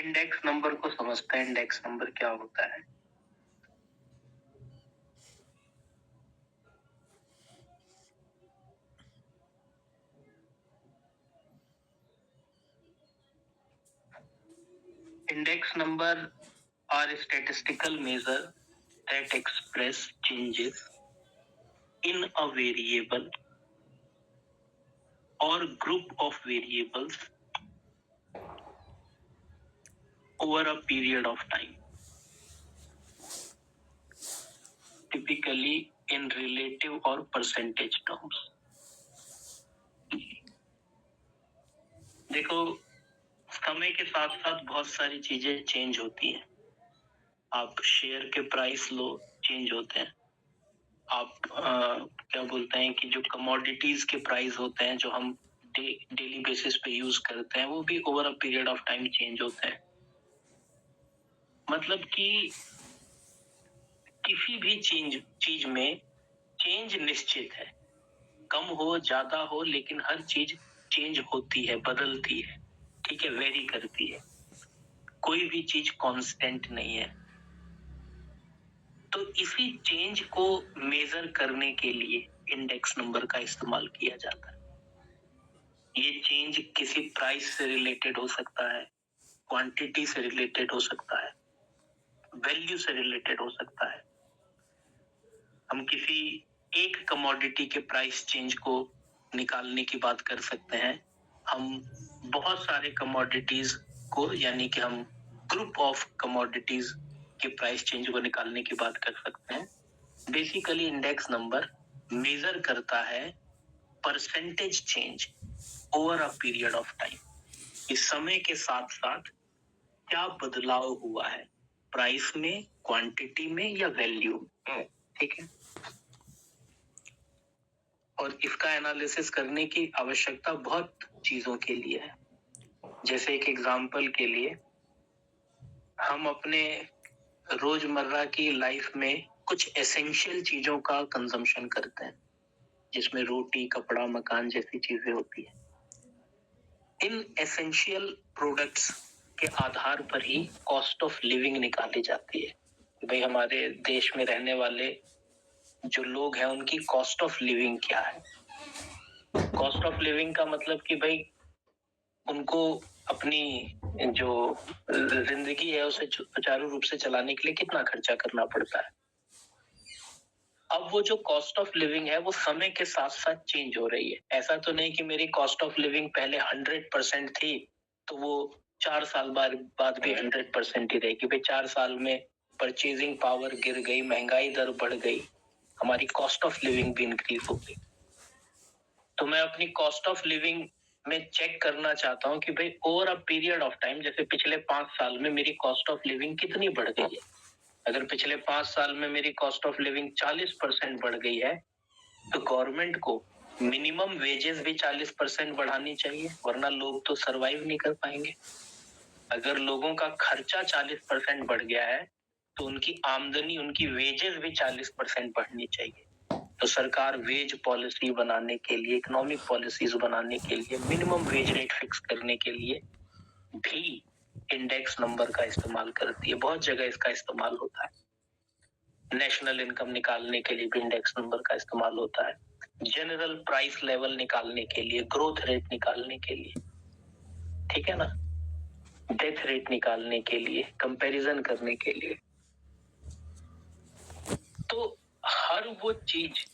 Index number को समझते हैं। इंडेक्स नंबर क्या होता है? Index number are statistical measure that express changes in a variable or group of variables over a period of time, typically in relative or percentage terms. देखो, समय के साथ साथ बहुत सारी चीजें चेंज होती हैं। आप शेयर के प्राइस लो, चेंज होते हैं। आप क्या बोलते हैं कि जो कमोडिटीज के प्राइस होते हैं, जो हम डेली बेसिस पे यूज करते हैं, वो भी over a period of time change होते हैं। मतलब कि किसी भी चीज में चेंज निश्चित है, कम हो ज्यादा हो, लेकिन हर चीज चेंज होती है, बदलती है, ठीक है, वेरी करती है। कोई भी चीज कांस्टेंट नहीं है। तो इसी चेंज को मेजर करने के लिए इंडेक्स नंबर का इस्तेमाल किया जाता है। ये चेंज किसी प्राइस से रिलेटेड हो सकता है, क्वांटिटी से रिलेटेड हो सकता है, वैल्यू से रिलेटेड हो सकता है। हम किसी एक कमोडिटी के प्राइस चेंज को निकालने की बात कर सकते हैं। हम बहुत सारे कमोडिटीज को, यानी कि हम ग्रुप ऑफ कमोडिटीज के प्राइस चेंज को निकालने की बात कर सकते हैं। बेसिकली इंडेक्स नंबर मेजर करता है percentage change over a period of time. इस समय के साथ साथ क्या बदलाव हुआ है प्राइस में, क्वांटिटी में या वैल्यू में, ठीक है। और इसका एनालिसिस करने की आवश्यकता बहुत चीजों के लिए है। जैसे एक एग्जांपल के लिए, हम अपने रोजमर्रा की लाइफ में कुछ एसेंशियल चीजों का कंजम्पशन करते हैं, जिसमें रोटी, कपड़ा, मकान जैसी चीजें होती है। इन एसेंशियल प्रोडक्ट्स के आधार पर ही कॉस्ट ऑफ लिविंग निकाली जाती है। भाई, हमारे देश में रहने वाले जो लोग हैं, उनकी कॉस्ट ऑफ लिविंग क्या है। कॉस्ट ऑफ लिविंग का मतलब कि भाई उनको अपनी जो जिंदगी है उसे सुचारू रूप से चलाने के लिए कितना खर्चा करना पड़ता है। अब वो जो कॉस्ट ऑफ लिविंग है वो समय के साथ साथ चेंज हो रही है। ऐसा तो नहीं कि मेरी कॉस्ट ऑफ लिविंग पहले 100% थी तो वो 4 साल बाद भी 100% ही रहेगी। भाई 4 साल में परचेजिंग पावर गिर गई, महंगाई दर बढ़ गई, हमारी कॉस्ट ऑफ लिविंग भी इंक्रीज हो गई। तो मैं अपनी कॉस्ट ऑफ लिविंग में चेक करना चाहता हूँ कि भाई over a period of time, जैसे पिछले 5 साल में मेरी कॉस्ट ऑफ लिविंग कितनी बढ़ गई है। अगर पिछले 5 साल में मेरी कॉस्ट ऑफ लिविंग 40% बढ़ गई है, तो गवर्नमेंट को मिनिमम वेजेस भी 40% बढ़ानी चाहिए, वरना लोग तो सरवाइव नहीं कर पाएंगे। अगर लोगों का खर्चा 40% बढ़ गया है, तो उनकी आमदनी, उनकी वेजेस भी 40% बढ़नी चाहिए। तो सरकार वेज पॉलिसी बनाने के लिए, इकोनॉमिक पॉलिसीज बनाने के लिए, मिनिमम वेज रेट फिक्स करने के लिए भी इंडेक्स नंबर का इस्तेमाल करती है। बहुत जगह इसका इस्तेमाल होता है। नेशनल इनकम निकालने के लिए भी इंडेक्स नंबर का इस्तेमाल होता है। जनरल प्राइस लेवल निकालने के लिए, ग्रोथ रेट निकालने के लिए, ठीक है ना, डेथ रेट निकालने के लिए, कंपैरिजन करने के लिए। तो हर वो चीज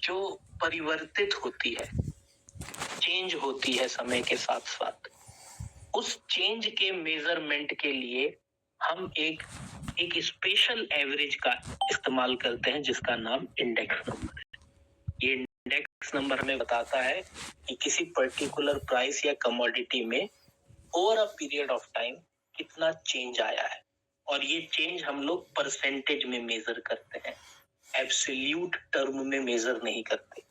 जो परिवर्तित होती है, चेंज होती है समय के साथ साथ, उस चेंज के मेजरमेंट के लिए हम एक स्पेशल एवरेज का इस्तेमाल करते हैं, जिसका नाम इंडेक्स नंबर है। ये इंडेक्स नंबर हमें बताता है कि किसी पर्टिकुलर प्राइस या कमोडिटी में over a period of time कितना चेंज आया है। और ये चेंज हम लोग परसेंटेज में मेजर करते हैं, एब्सोल्यूट टर्म में मेजर नहीं करते।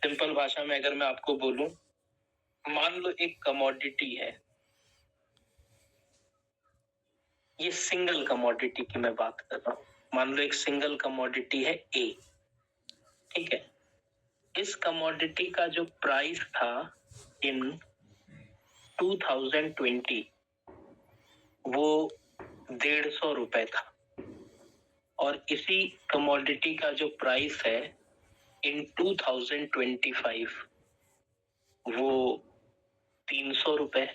सिंपल भाषा में अगर मैं आपको बोलूं, मान लो एक कमोडिटी है, ये सिंगल कमोडिटी की मैं बात कर रहा हूं। मान लो एक सिंगल कमोडिटी है ए, ठीक है। इस कमोडिटी का जो प्राइस था इन 2020, वो 150 रुपए था और इसी कमोडिटी का जो प्राइस है इन 2025 वो 300 रुपए।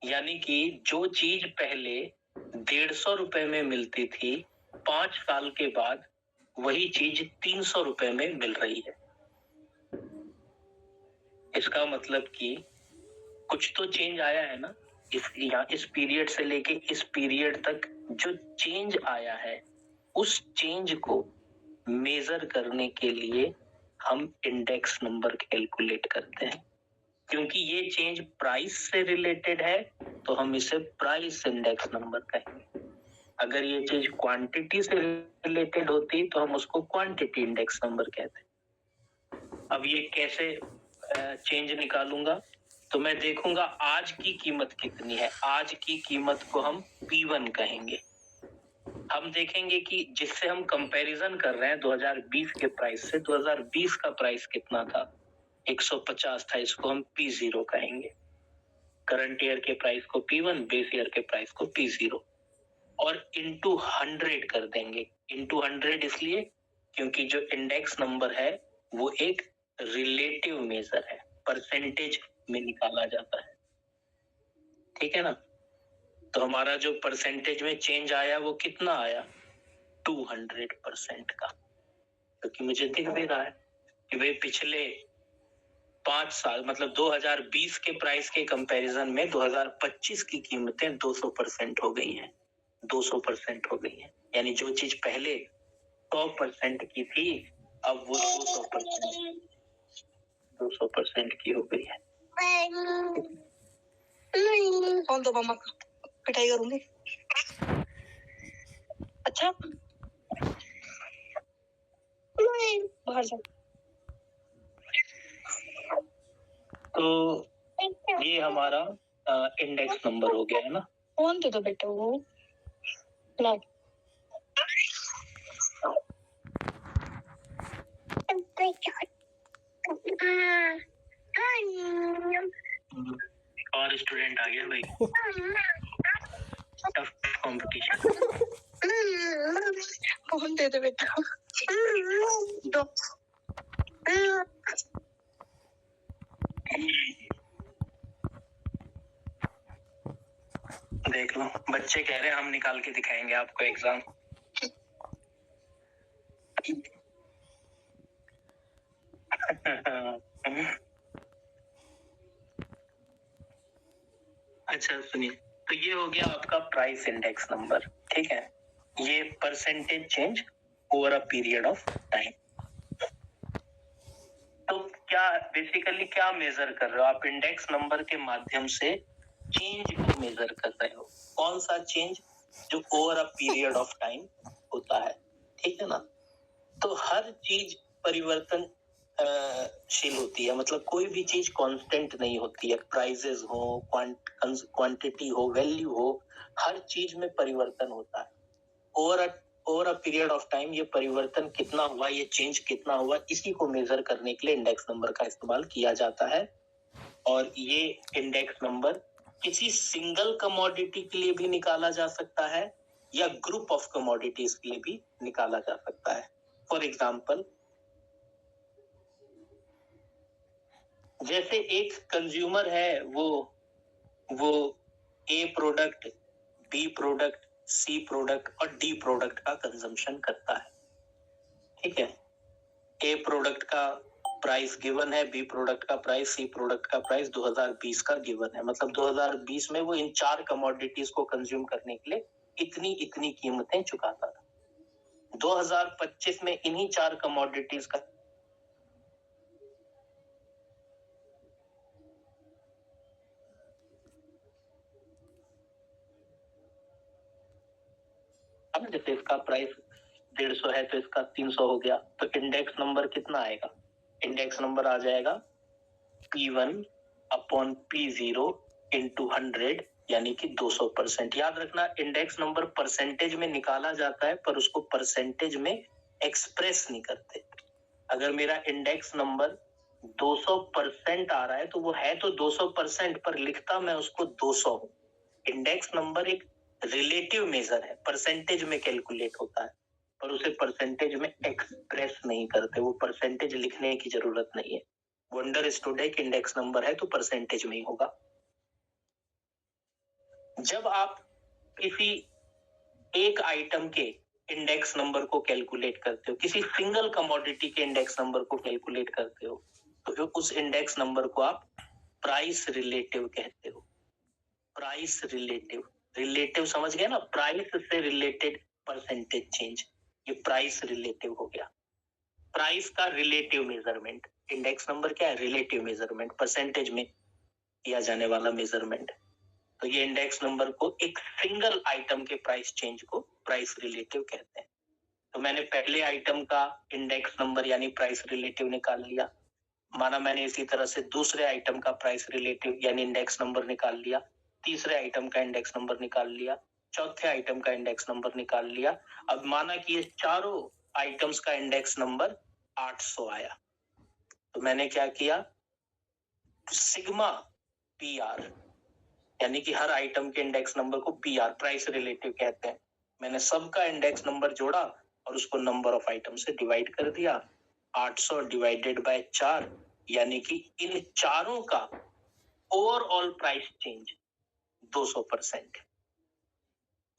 यानी कि जो चीज पहले 150 रुपए में मिलती थी 5 साल के बाद वही चीज 300 रुपए में मिल रही है। इसका मतलब कि कुछ तो चेंज आया है ना। इस पीरियड से लेके इस पीरियड तक जो चेंज आया है उस चेंज को मेजर करने के लिए हम इंडेक्स नंबर कैलकुलेट करते हैं। क्योंकि ये चेंज प्राइस से रिलेटेड है तो हम इसे प्राइस इंडेक्स नंबर कहेंगे। अगर ये चीज क्वांटिटी से रिलेटेड होती तो हम उसको क्वांटिटी इंडेक्स नंबर कहते हैं। अब ये कैसे चेंज निकालूंगा तो मैं देखूंगा आज की कीमत कितनी है। आज की कीमत को हम P1 कहेंगे। हम देखेंगे कि जिससे हम कंपैरिजन कर रहे हैं 2020 के प्राइस से 2020 का प्राइस कितना था 150 था, इसको हम P0 कहेंगे। करंट ईयर के प्राइस को P1, बेस ईयर के प्राइस को P0 और इनटू 100 कर देंगे। इनटू 100 इसलिए क्योंकि जो इंडेक्स नंबर है वो एक रिलेटिव मेजर है, परसेंटेज में निकाला जाता है। ठीक है ना। तो हमारा जो परसेंटेज में चेंज आया वो कितना आया 200% का। क्योंकि मुझे दिख भी रहा है कि भाई पिछले 5 साल मतलब 2020 के प्राइस के कंपैरिजन में 2025 की कीमतें 200% हो गई हैं। 200% हो गई हैं। यानी जो चीज पहले 100% की थी अब वो 200% की हो गई है। कौन तो मम्मा पिटाई करूंगी। अच्छा बाहर जा। तो ये हमारा इंडेक्स नंबर हो गया है ना। कौन दे दो बेटा वो ला। और स्टूडेंट आ गया भाई। Tough competition. कौन दे दो बेटा दो। देख लो बच्चे कह रहे हैं हम निकाल के दिखाएंगे आपको एग्जाम। अच्छा सुनिए, तो ये हो गया आपका प्राइस इंडेक्स नंबर। ठीक है, ये percentage change over a period of time. तो क्या बेसिकली क्या मेजर कर रहे हो आप? इंडेक्स नंबर के माध्यम से चेंज को मेजर कर रहे हो। कौन सा चेंज? जो over a period of time होता है। ठीक है ना। तो हर चीज परिवर्तन शील होती है, मतलब कोई भी चीज कांस्टेंट नहीं होती है। प्राइसेस हो, क्वांटिटी हो, वैल्यू हो, हर चीज में परिवर्तन होता है। Over a period of time ये परिवर्तन कितना हुआ, ये चेंज कितना हुआ, इसी को मेजर करने के लिए इंडेक्स नंबर का इस्तेमाल किया जाता है। और ये इंडेक्स नंबर किसी सिंगल कमोडिटी के लिए भी निकाला जा सकता है या ग्रुप ऑफ कमोडिटीज के लिए भी निकाला जा सकता है। फॉर एग्जाम्पल, जैसे एक कंज्यूमर है वो ए प्रोडक्ट, बी प्रोडक्ट, सी प्रोडक्ट और डी प्रोडक्ट का कंजम्पशन करता है। ठीक है, ए प्रोडक्ट का प्राइस गिवन है, बी प्रोडक्ट का प्राइस, सी प्रोडक्ट का प्राइस 2020 का गिवन है। मतलब 2020 में वो इन 4 कमोडिटीज को कंज्यूम करने के लिए इतनी इतनी कीमतें चुकाता था। 2025 में इन्हीं 4 कमोडिटीज का अब जैसे इसका प्राइस 150 है तो इसका 300 हो गया, तो इंडेक्स नंबर कितना आएगा? इंडेक्स नंबर आ जाएगा P1 अपॉन P0 इंटू 100 यानी कि 200%। याद रखना इंडेक्स नंबर परसेंटेज में निकाला जाता है पर उसको परसेंटेज में एक्सप्रेस नहीं करते। अगर मेरा इंडेक्स नंबर 200% आ रहा है तो वो है तो 200% पर लिखता मैं उसको 200 हूं। इंडेक्स नंबर एक रिलेटिव मेजर है, परसेंटेज में कैलकुलेट होता है, पर उसे परसेंटेज में एक्सप्रेस नहीं करते, वो परसेंटेज लिखने की जरूरत नहीं है। वो अंडरस्टूड है कि इंडेक्स नंबर है तो परसेंटेज में ही होगा। जब आप किसी एक आइटम के इंडेक्स नंबर को कैलकुलेट करते हो, किसी सिंगल कमोडिटी के इंडेक्स नंबर को कैलकुलेट करते हो, तो उस इंडेक्स नंबर को आप प्राइस रिलेटिव कहते हो। प्राइस रिलेटिव, रिलेटिव समझ गए ना, प्राइस से रिलेटेड परसेंटेज चेंज, ये प्राइस रिलेटिव हो गया। प्राइस का रिलेटिव मेजरमेंट, इंडेक्स नंबर क्या है? रिलेटिव मेजरमेंट, परसेंटेज में किया जाने वाला मेजरमेंट। तो ये इंडेक्स नंबर को एक सिंगल आइटम के प्राइस चेंज को प्राइस रिलेटिव कहते हैं। तो मैंने पहले आइटम का इंडेक्स नंबर यानी प्राइस रिलेटिव निकाल लिया, माना मैंने इसी तरह से दूसरे आइटम का प्राइस रिलेटिव यानी इंडेक्स नंबर निकाल लिया, तीसरे आइटम का इंडेक्स नंबर निकाल लिया, चौथे आइटम का इंडेक्स नंबर निकाल लिया। अब माना कि ये चारों आइटम्स का इंडेक्स नंबर 800 आया, तो मैंने क्या किया, सिग्मा पी आर यानी कि हर आइटम के इंडेक्स नंबर को पी आर प्राइस रिलेटिव कहते हैं, मैंने सबका इंडेक्स नंबर जोड़ा और उसको नंबर ऑफ आइटम से डिवाइड कर दिया। 800 डिवाइडेड बाय 4 यानी कि इन चारों का ओवरऑल प्राइस चेंज 200%।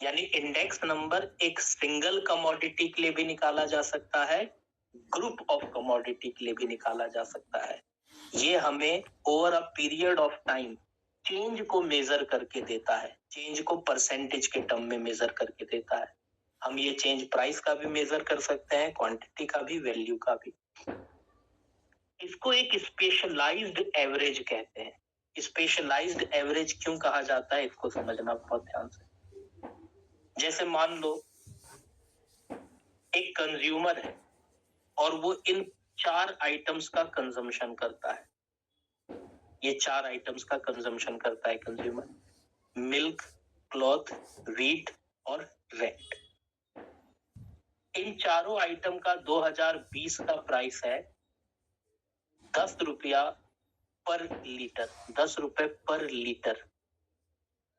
यानी इंडेक्स नंबर एक सिंगल कमोडिटी के लिए भी निकाला जा सकता है, ग्रुप ऑफ कमोडिटी के लिए भी निकाला जा सकता है। ये हमें over a period of time change को मेजर करके देता है, चेंज को परसेंटेज के टर्म में मेजर करके देता है। हम ये चेंज प्राइस का भी मेजर कर सकते हैं, क्वांटिटी का भी, वैल्यू का भी। इसको एक स्पेशलाइज्ड एवरेज कहते हैं। स्पेशलाइज्ड एवरेज क्यों कहा जाता है, इसको समझना बहुत ध्यान से। जैसे मान लो एक कंज्यूमर है और वो इन 4 आइटम्स का कंजम्पशन करता है, ये 4 आइटम्स का कंजम्पशन करता है कंज्यूमर, मिल्क, क्लॉथ, व्हीट और रेंट। इन चारों आइटम का 2020 का प्राइस है 10 रुपया पर लीटर, 10 रुपए पर लीटर।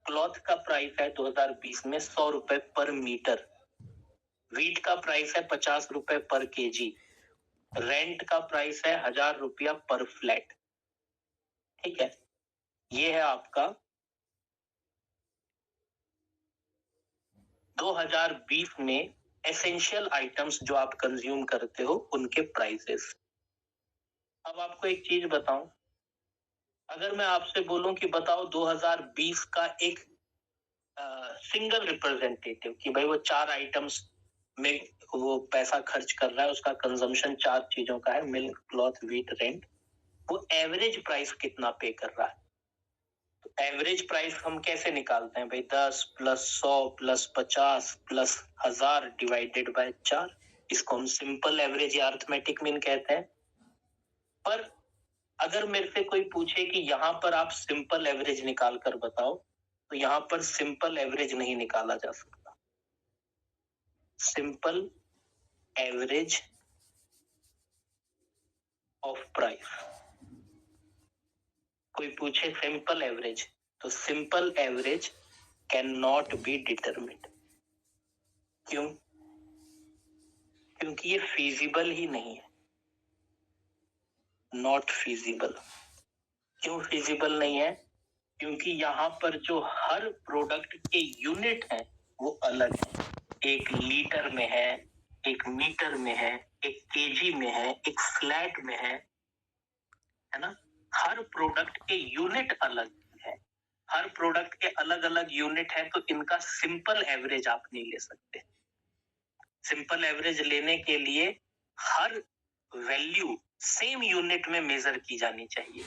क्लॉथ का प्राइस है 2020 में 100 रुपए पर मीटर। व्हीट का प्राइस है 50 रुपए पर केजी। रेंट का प्राइस है 1000 रुपया पर फ्लैट। ठीक है, ये है आपका 2020 में एसेंशियल आइटम्स जो आप कंज्यूम करते हो उनके प्राइसेस। अब आपको एक चीज बताऊं, अगर मैं आपसे बोलूं कि बताओ 2020 का एक सिंगल रिप्रेजेंटेटिव कि भाई वो 4 आइटम्स में वो पैसा खर्च कर रहा है, उसका कंजम्पशन 4 चीजों का है, मिल्क, क्लॉथ, व्हीट, रेंट, वो एवरेज प्राइस कितना पे कर रहा है। तो एवरेज प्राइस हम कैसे निकालते हैं भाई, 10 plus 100 plus 50 plus 1000 divided by 4, इसको हम सिंपल एवरेज या अरिथमेटिक मीन कहते हैं। पर अगर मेरे से कोई पूछे कि यहाँ पर आप सिंपल एवरेज निकाल कर बताओ, तो यहाँ पर सिंपल एवरेज नहीं निकाला जा सकता। सिंपल एवरेज ऑफ प्राइस, कोई पूछे सिंपल एवरेज, तो simple average can not be determined. क्यों? क्योंकि ये फीजिबल ही नहीं है, नॉट फीजिबल। क्यों फीजिबल नहीं है? क्योंकि यहाँ पर जो हर प्रोडक्ट के यूनिट है वो अलग है, एक लीटर में है, एक मीटर में है, एक केजी में है, एक फ्लैट में है ना। हर प्रोडक्ट के यूनिट अलग है, हर प्रोडक्ट के अलग अलग यूनिट है, तो इनका सिंपल एवरेज आप नहीं ले सकते। सिंपल एवरेज लेने के लिए हर वैल्यू सेम यूनिट में मेजर की जानी चाहिए।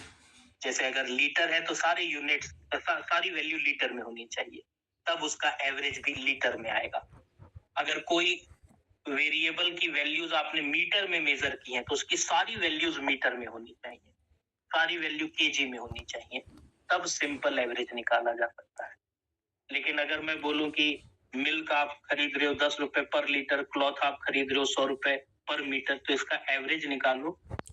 जैसे अगर लीटर है तो सारे यूनिट सारी वैल्यू लीटर में होनी चाहिए, तब उसका एवरेज भी लीटर में आएगा। अगर कोई वेरिएबल की वैल्यूज आपने मीटर में मेजर की हैं तो उसकी सारी वैल्यूज मीटर में होनी चाहिए, सारी वैल्यू केजी में होनी चाहिए, तब सिंपल एवरेज निकाला जा सकता है। लेकिन अगर मैं बोलूं कि मिल्क आप खरीद रहे हो 10 रुपए पर लीटर, क्लॉथ आप खरीद रहे हो 100 रुपए पर मीटर, तो इसका एवरेज निकालो,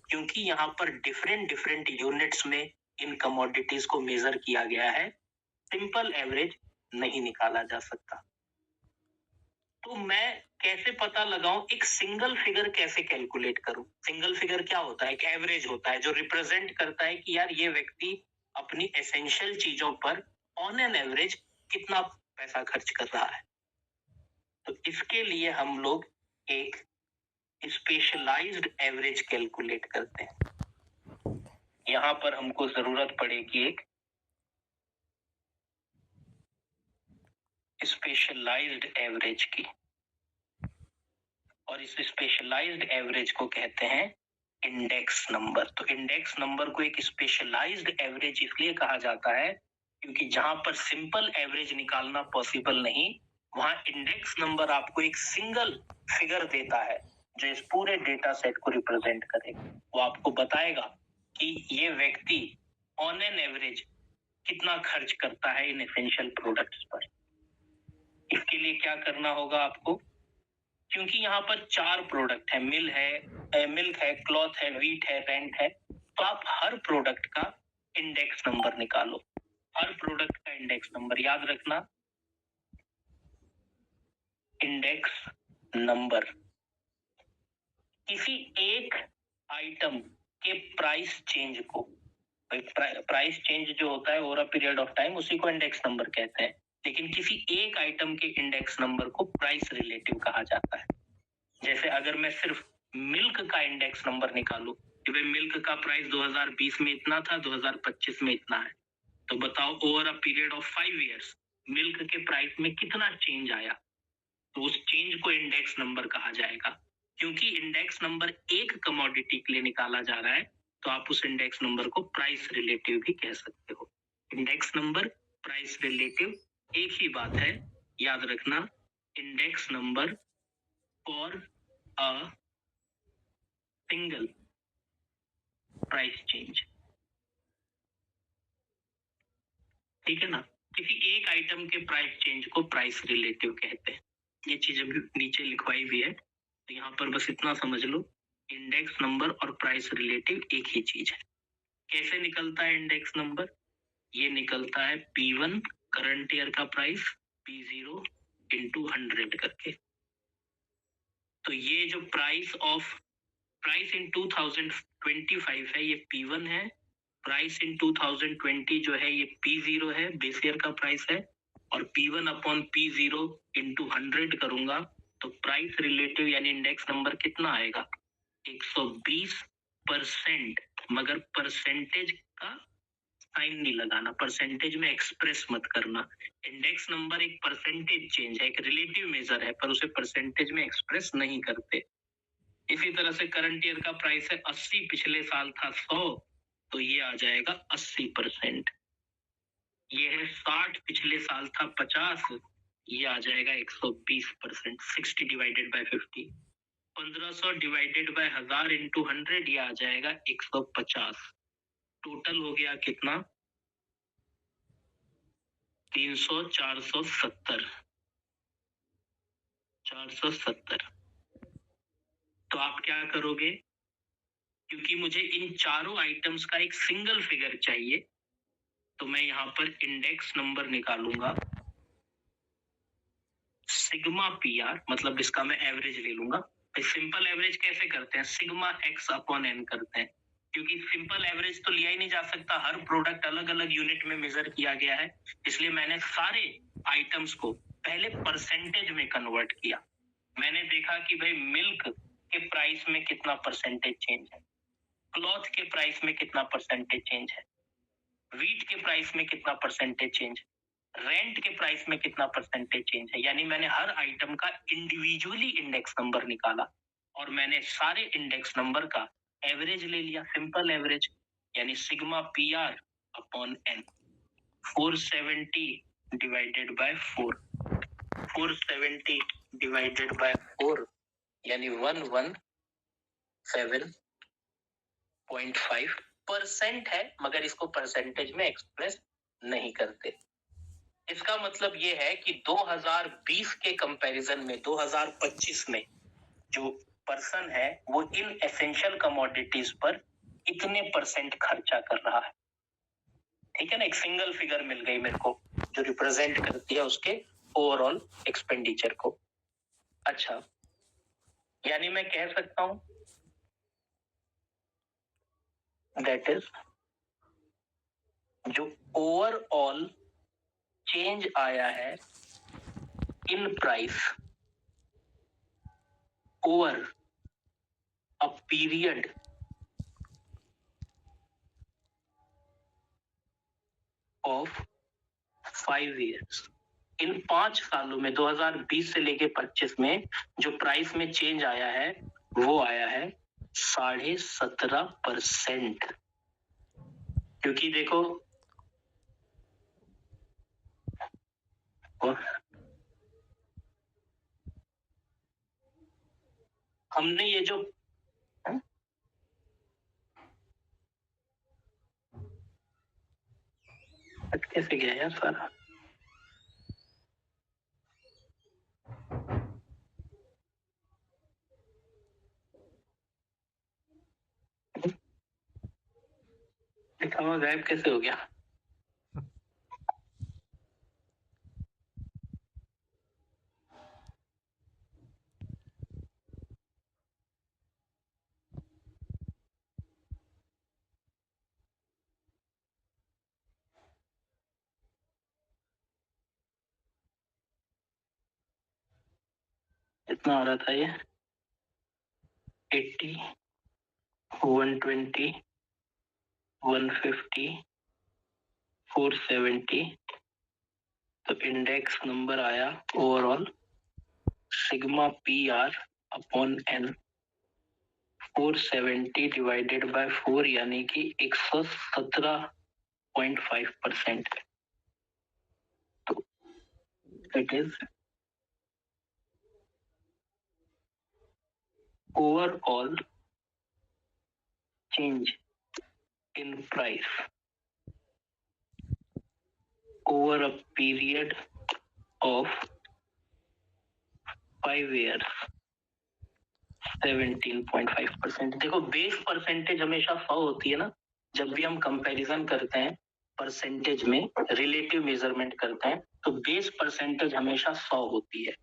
क्योंकि यहाँ पर डिफरेंट डिफरेंट यूनिट्स में इन कमोडिटीज को मेजर किया गया है। सिंपल एवरेज नहीं निकाला जा सकता। तो मैं कैसे पता लगाऊं, एक सिंगल फिगर कैसे कैलकुलेट करूं? सिंगल फिगर क्या होता है? एक एवरेज होता है जो रिप्रेजेंट करता है कि यार ये व्यक्ति अपनी एसेंशियल चीजों पर ऑन एन एवरेज कितना पैसा खर्च कर रहा है। तो इसके लिए हम लोग एक स्पेशलाइज्ड एवरेज कैलकुलेट करते हैं। यहां पर हमको जरूरत पड़ेगी एक स्पेशलाइज्ड एवरेज की, और इस स्पेशलाइज्ड एवरेज को कहते हैं इंडेक्स नंबर। तो इंडेक्स नंबर को एक स्पेशलाइज्ड एवरेज इसलिए कहा जाता है क्योंकि जहां पर सिंपल एवरेज निकालना पॉसिबल नहीं, वहां इंडेक्स नंबर आपको एक सिंगल फिगर देता है जो इस पूरे डेटा सेट को रिप्रेजेंट करेगा। वो आपको बताएगा कि ये व्यक्ति ऑन एन एवरेज कितना खर्च करता है इन एसेंशियल प्रोडक्ट्स पर। इसके लिए क्या करना होगा आपको, क्योंकि यहाँ पर 4 प्रोडक्ट है, मिल्क है, क्लॉथ है, व्हीट है, रेंट है, तो आप हर प्रोडक्ट का इंडेक्स नंबर निकालो। हर प्रोडक्ट का इंडेक्स नंबर याद रखना। इंडेक्स नंबर किसी एक आइटम के प्राइस चेंज को, प्राइस चेंज जो होता है over a period of time, उसी को इंडेक्स नंबर कहते हैं। लेकिन किसी एक आइटम के इंडेक्स नंबर को प्राइस रिलेटिव कहा जाता है। जैसे अगर मैं सिर्फ मिल्क का इंडेक्स नंबर निकालूं कि भाई मिल्क का प्राइस 2020 में इतना था, 2025 में इतना है, तो बताओ over a period of 5 years milk के प्राइस में कितना चेंज आया, तो उस चेंज को इंडेक्स नंबर कहा जाएगा। क्योंकि इंडेक्स नंबर एक कमोडिटी के लिए निकाला जा रहा है, तो आप उस इंडेक्स नंबर को प्राइस रिलेटिव भी कह सकते हो। इंडेक्स नंबर, प्राइस रिलेटिव एक ही बात है, याद रखना। Index number for a single price change, ठीक है ना। किसी एक आइटम के प्राइस चेंज को प्राइस रिलेटिव कहते हैं। ये चीज अभी नीचे लिखवाई भी है, तो यहाँ पर बस इतना समझ लो, इंडेक्स नंबर और प्राइस रिलेटिव एक ही चीज है। कैसे निकलता है इंडेक्स नंबर? ये निकलता है P1 करंट ईयर का प्राइस, P0 into 100 करके। तो ये जो प्राइस इन 2025 है, ये P1 है। प्राइस इन 2020 जो है ये P0 है, बेस ईयर का प्राइस है। और P1 अपॉन P0 into 100 करूंगा तो प्राइस रिलेटिव यानी इंडेक्स नंबर कितना आएगा? 120%। मगर परसेंटेज का साइन नहीं लगाना, परसेंटेज में एक्सप्रेस मत करना। इंडेक्स नंबर एक परसेंटेज चेंज है, एक रिलेटिव मेजर है, पर उसे परसेंटेज में एक्सप्रेस नहीं करते। इसी तरह से करंट ईयर का प्राइस है 80, पिछले साल था 100, तो ये आ जाएगा 80%। ये है 60, पिछले साल था 50, ये आ जाएगा 120%। 60 divided by 50, 1500 divided by 1000 into 100, ये आ जाएगा 150। टोटल हो गया कितना? 300, 470, 470। तो आप क्या करोगे, क्योंकि मुझे इन चारों आइटम्स का एक सिंगल फिगर चाहिए, तो मैं यहाँ पर इंडेक्स नंबर निकालूंगा सिग्मा PR, मतलब इसका मैं एवरेज ले लूंगा। सिंपल एवरेज कैसे करते हैं? सिग्मा x अपॉन n करते हैं, क्योंकि सिंपल एवरेज तो लिया ही नहीं जा सकता, हर प्रोडक्ट अलग अलग यूनिट में मेजर किया गया है। इसलिए मैंने सारे आइटम्स को पहले परसेंटेज में कन्वर्ट किया। मैंने देखा कि भाई मिल्क के प्राइस में कितना परसेंटेज चेंज है, क्लॉथ के प्राइस में कितना परसेंटेज चेंज है, व्हीट के प्राइस में कितना परसेंटेज चेंज है, रेंट के प्राइस में कितना परसेंटेज चेंज है। यानी मैंने हर आइटम का इंडिविजुअली इंडेक्स नंबर निकाला और मैंने सारे इंडेक्स नंबर का एवरेज ले लिया, सिंपल एवरेज, यानी sigma PR upon n। 470 divided by 4, 470 divided by 4 यानी 117.5% है, मगर इसको परसेंटेज में एक्सप्रेस नहीं करते। इसका मतलब ये है कि 2020 के कंपैरिजन में 2025 में जो पर्सन है वो इन एसेंशियल कमोडिटीज पर इतने परसेंट खर्चा कर रहा है। ठीक है ना, एक सिंगल फिगर मिल गई मेरे को जो रिप्रेजेंट करती है उसके ओवरऑल एक्सपेंडिचर को। अच्छा, यानी मैं कह सकता हूं दैट इज जो ओवरऑल चेंज आया है in price over a period of 5 years, इन 5 सालों में 2020 से लेके 25 में जो प्राइस में चेंज आया है वो आया है 17.5%। क्योंकि देखो हमने ये जो कैसे गया यार सारा, लिखा हुआ गायब कैसे हो गया? कितना आ रहा था ये? 80, 120, 150, 470। तो इंडेक्स नंबर आया overall sigma P R upon N 470 divided by 4 यानी कि 117.5%। तो it is overall change in price over a period of 5 years 17.5%। देखो बेस परसेंटेज हमेशा 100 होती है ना, जब भी हम कंपैरिजन करते हैं परसेंटेज में रिलेटिव मेजरमेंट करते हैं तो बेस परसेंटेज हमेशा 100 होती है।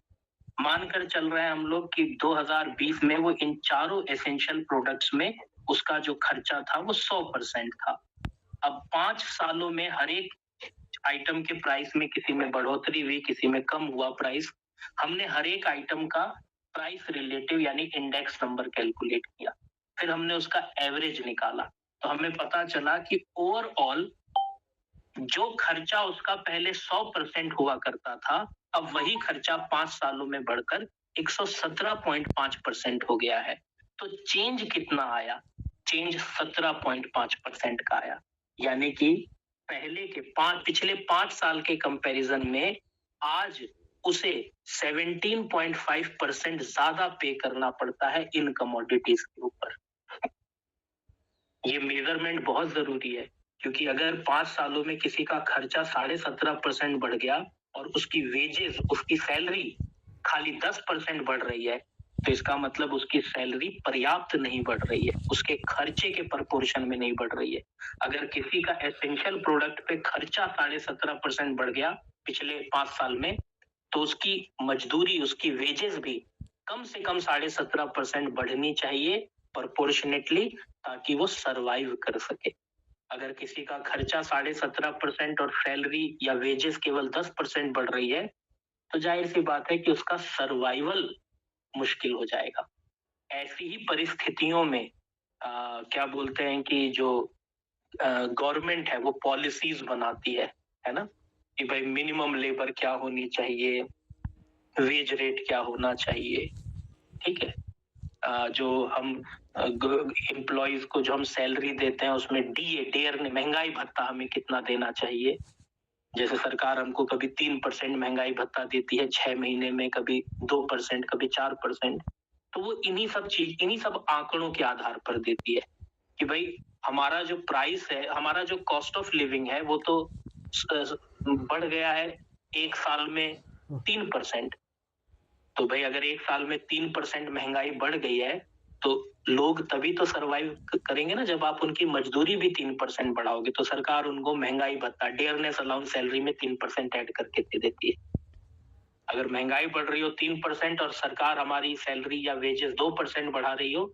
मानकर चल रहे हैं हम लोग कि 2020 में वो इन चारों एसेंशियल प्रोडक्ट्स में उसका जो खर्चा था वो 100% था। अब 5 सालों में हर एक आइटम के प्राइस में किसी में बढ़ोतरी हुई, किसी में कम हुआ प्राइस। हमने हर एक आइटम का प्राइस रिलेटिव यानी इंडेक्स नंबर कैलकुलेट किया, फिर हमने उसका एवरेज निकाला तो हमें पता चला कि ओवरऑल जो खर्चा उसका पहले 100% हुआ करता था अब वही खर्चा 5 सालों में बढ़कर 117.5% हो गया है। तो चेंज कितना आया? चेंज 17.5% का आया, यानी कि पिछले 5 साल के कंपैरिजन में आज उसे 17.5% ज्यादा पे करना पड़ता है इन कमोडिटीज के ऊपर। ये मेजरमेंट बहुत जरूरी है क्योंकि अगर 5 सालों में किसी का खर्चा 17.5% बढ़ गया और उसकी वेजेस, उसकी सैलरी खाली 10% बढ़ रही है तो इसका मतलब उसकी सैलरी पर्याप्त नहीं बढ़ रही है, उसके खर्चे के प्रोपोर्शन में नहीं बढ़ रही है। अगर किसी का एसेंशियल प्रोडक्ट पे खर्चा 17.5% बढ़ गया पिछले 5 साल में तो उसकी मजदूरी, उसकी वेजेस भी कम से कम 17.5% बढ़नी चाहिए प्रोपोर्शनेटली, ताकि वो सरवाइव कर सके। अगर किसी का खर्चा 17.5% और सैलरी या वेजेस केवल 10% बढ़ रही है तो जाहिर सी बात है कि उसका सर्वाइवल मुश्किल हो जाएगा। ऐसी ही परिस्थितियों में क्या बोलते हैं कि जो गवर्नमेंट है वो पॉलिसीज बनाती है ना, कि भाई मिनिमम लेबर क्या होनी चाहिए, वेज रेट क्या होना चाहिए, ठीक है। जो हम एम्प्लॉइज को जो हम सैलरी देते हैं उसमें डीए महंगाई भत्ता हमें कितना देना चाहिए। जैसे सरकार हमको कभी 3% महंगाई भत्ता देती है 6 महीने में, कभी 2%, कभी 4%। तो वो इन्हीं सब आंकड़ों के आधार पर देती है कि भाई हमारा जो प्राइस है, हमारा जो कॉस्ट ऑफ लिविंग है वो तो बढ़ गया है 1 साल में 3%। तो भाई अगर 1 साल में 3% महंगाई बढ़ गई है तो लोग तभी तो सर्वाइव करेंगे ना जब आप उनकी मजदूरी भी 3% बढ़ाओगे। तो सरकार उनको महंगाई भत्ता, डेयरनेस अलाउंस सैलरी में 3% ऐड करके दे देती है। अगर महंगाई बढ़ रही हो 3% और सरकार हमारी सैलरी या वेजेस 2% बढ़ा रही हो,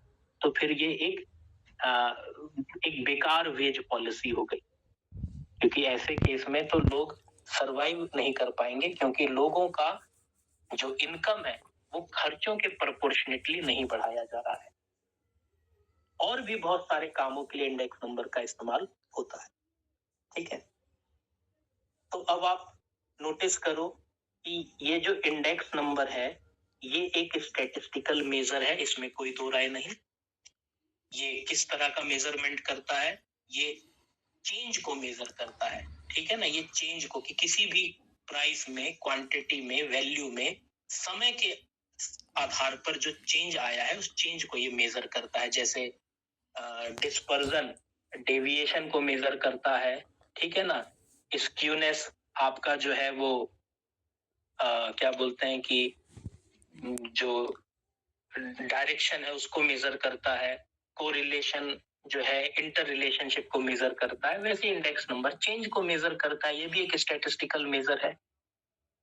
तो फिर ये एक बेकार वेज पॉलिसी हो गई। क्योंकि ऐसे केस में तो लोग सर्वाइव नहीं कर पाएंगे, क्योंकि लोगों का जो इनकम है वो खर्चों के प्रोपोर्शनेटली नहीं बढ़ाया जा रहा है। और भी बहुत सारे कामों के लिए इंडेक्स नंबर का इस्तेमाल होता है। ठीक है, तो अब आप नोटिस करो कि ये जो इंडेक्स नंबर है ये एक स्टैटिस्टिकल मेजर है, इसमें कोई दो राय नहीं। ये किस तरह का मेजरमेंट करता है? ये चेंज को मेजर करता है। ठीक है ना, ये चेंज को, कि किसी भी प्राइस में, क्वांटिटी में, वैल्यू में समय के आधार पर जो चेंज आया है उस चेंज को ये मेजर करता है। जैसे डिस्पर्जन, डेविएशन को मेजर करता है। ठीक है ना, स्क्यूनेस आपका जो है वो क्या बोलते हैं कि जो डायरेक्शन है उसको मेजर करता है। कोरिलेशन जो है इंटर रिलेशनशिप को मेजर करता है। वैसे इंडेक्स नंबर चेंज को मेजर करता है, ये भी एक स्टैटिस्टिकल मेजर है।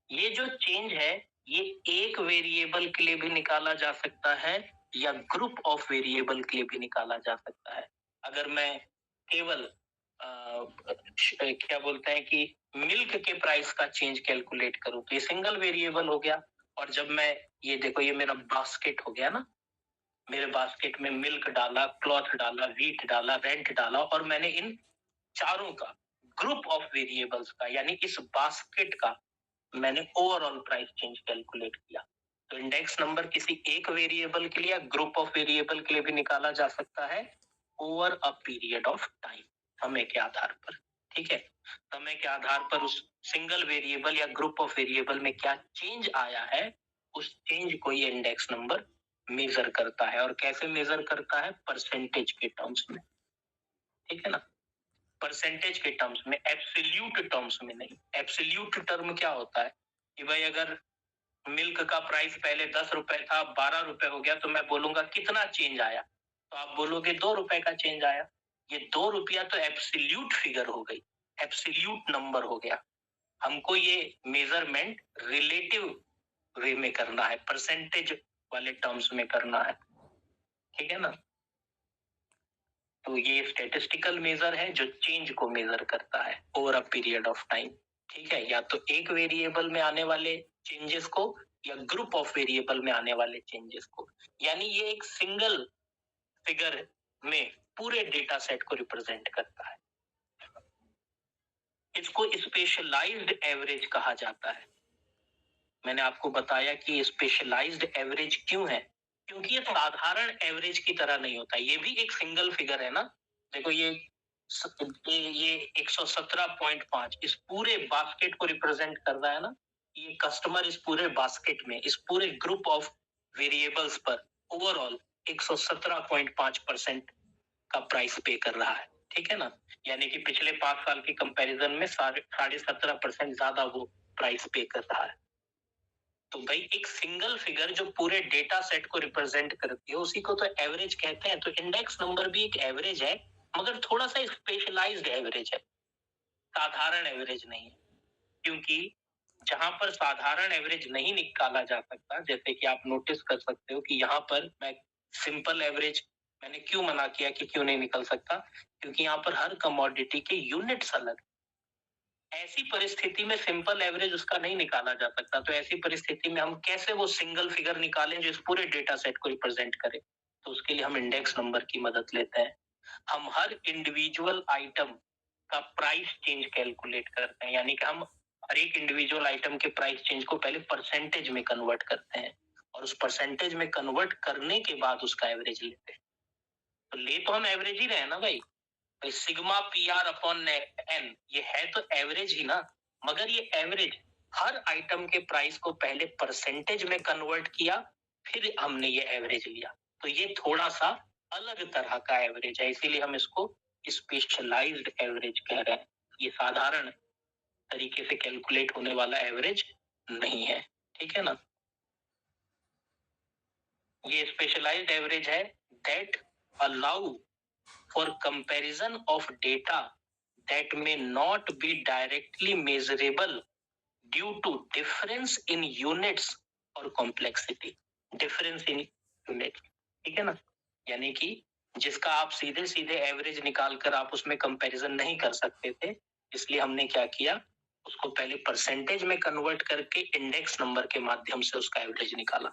ये जो चेंज है ये एक वेरिएबल के लिए भी निकाला जा सकता है या ग्रुप ऑफ वेरिएबल के लिए भी निकाला जा सकता है। अगर मैं केवल क्या बोलते हैं कि मिल्क के प्राइस का चेंज कैलकुलेट करूं तो ये सिंगल वेरिएबल हो गया। और जब मैं ये देखो, ये मेरा बास्केट हो गया ना, मेरे बास्केट में मिल्क डाला, क्लॉथ डाला, व्हीट डाला, रेंट डाला, और मैंने इन चारों का ग्रुप ऑफ वेरिएबल्स का, यानी इस बास्केट का मैंने ओवरऑल प्राइस चेंज कैलकुलेट किया। तो इंडेक्स नंबर किसी एक वेरिएबल के लिए या ग्रुप ऑफ वेरिएबल के लिए भी निकाला जा सकता है over a period of time, समय के आधार पर। ठीक है, समय के आधार पर उस सिंगल वेरिएबल या ग्रुप ऑफ वेरिएबल में क्या चेंज आया है उस चेंज को ये इंडेक्स नंबर मेजर करता है। और कैसे मेजर करता है? परसेंटेज के टर्म्स में। ठीक है ना, परसेंटेज के टर्म्स में, एब्सोल्यूट टर्म्स में नहीं। एब्सोल्यूट टर्म क्या होता है कि भाई अगर मिल्क का प्राइस पहले 10 रुपए था, 12 रुपए हो गया, तो मैं बोलूंगा कितना चेंज आया, तो आप बोलोगे 2 रुपए का चेंज आया। ये 2 रुपया तो एब्सोल्यूट फिगर हो गई, एब्सोल्यूट नंबर हो गया। हमको ये मेजरमेंट रिलेटिव वे में करना है, परसेंटेज वाले टर्म्स में करना है। ठीक है ना, तो ये स्टैटिस्टिकल मेजर है जो चेंज को मेजर करता है over a period of time. ठीक है, या तो एक वेरिएबल में आने वाले चेंजेस को या ग्रुप ऑफ वेरिएबल में आने वाले चेंजेस को। यानी ये एक सिंगल फिगर में पूरे डेटा सेट को रिप्रेजेंट करता है। इसको स्पेशलाइज्ड एवरेज कहा जाता है। मैंने आपको बताया कि स्पेशलाइज्ड एवरेज क्यों है, क्योंकि ये साधारण एवरेज की तरह नहीं होता। ये भी एक सिंगल फिगर है ना, देखो ये 117.5 इस पूरे बास्केट को रिप्रेजेंट कर रहा है ना। ये कस्टमर इस पूरे बास्केट में, इस पूरे ग्रुप ऑफ वेरिएबल्स पर ओवरऑल 117.5% का प्राइस पे कर रहा है। ठीक है ना, यानी कि पिछले 5 साल के कंपैरिजन में 17.5% ज्यादा वो प्राइस पे कर रहा है। तो भाई एक सिंगल फिगर जो पूरे डेटा सेट को रिप्रेजेंट करती है उसी को तो एवरेज कहते हैं। तो इंडेक्स नंबर भी एक एवरेज है, मगर थोड़ा सा स्पेशलाइज्ड एवरेज है, साधारण एवरेज नहीं है। क्योंकि जहां पर साधारण एवरेज नहीं निकाला जा सकता, जैसे कि आप नोटिस कर सकते हो कि यहाँ पर मैं सिंपल एवरेज मैंने क्यों मना किया कि क्यों नहीं निकल सकता, क्योंकि यहाँ पर हर कमोडिटी के यूनिट्स अलग। ऐसी परिस्थिति में सिंपल एवरेज उसका नहीं निकाला जा सकता। तो ऐसी परिस्थिति में हम कैसे वो सिंगल फिगर निकालें जो इस पूरे डेटा सेट को रिप्रेजेंट करे? तो उसके लिए हम इंडेक्स नंबर की मदद लेते हैं। हम हर इंडिविजुअल आइटम का प्राइस चेंज कैलकुलेट करते हैं, यानी कि हम हर एक इंडिविजुअल आइटम के प्राइस चेंज को पहले परसेंटेज में कन्वर्ट करते हैं और उस परसेंटेज में कन्वर्ट करने के बाद उसका एवरेज लेते हैं। तो ले तो हम एवरेज ही रहे हैं ना भाई, sigma P R upon N ये है तो एवरेज ही ना, मगर ये एवरेज हर आइटम के प्राइस को पहले परसेंटेज में कन्वर्ट किया, फिर हमने ये एवरेज लिया। तो ये थोड़ा सा अलग तरह का एवरेज है, इसीलिए हम इसको स्पेशलाइज्ड एवरेज कह रहे हैं। ये साधारण तरीके से कैलकुलेट होने वाला एवरेज नहीं है। ठीक है ना, ये स्पेशलाइज्ड एवरेज है that allow for comparison of data that may not be directly measurable due to difference in units or complexity. Difference in units, ठीक है ना, यानी कि जिसका आप सीधे सीधे एवरेज निकाल कर आप उसमें कंपैरिजन नहीं कर सकते थे, इसलिए हमने क्या किया, उसको पहले परसेंटेज में कन्वर्ट करके इंडेक्स नंबर के माध्यम से उसका एवरेज निकाला,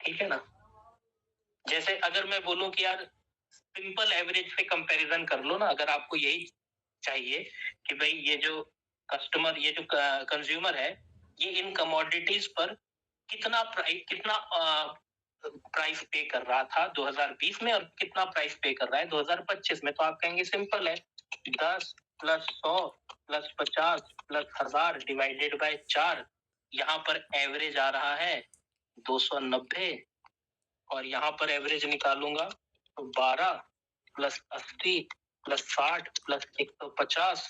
ठीक है ना। जैसे अगर मैं बोलूं कि यार सिंपल एवरेज पे कंपैरिजन कर लो ना, अगर आपको यही चाहिए कि भाई ये जो कस्टमर, ये जो कंज्यूमर है, ये इन कमोडिटीज पर कितना प्राइस पे कर रहा था 2020 में और कितना प्राइस पे कर रहा है 2025 में, तो आप कहेंगे सिंपल है, 10 plus 100 plus 50 plus 1000 divided by 4, यहाँ पर एवरेज आ रहा है 290, और यहाँ पर एवरेज निकालूंगा तो 12 plus 80 plus 60 plus 150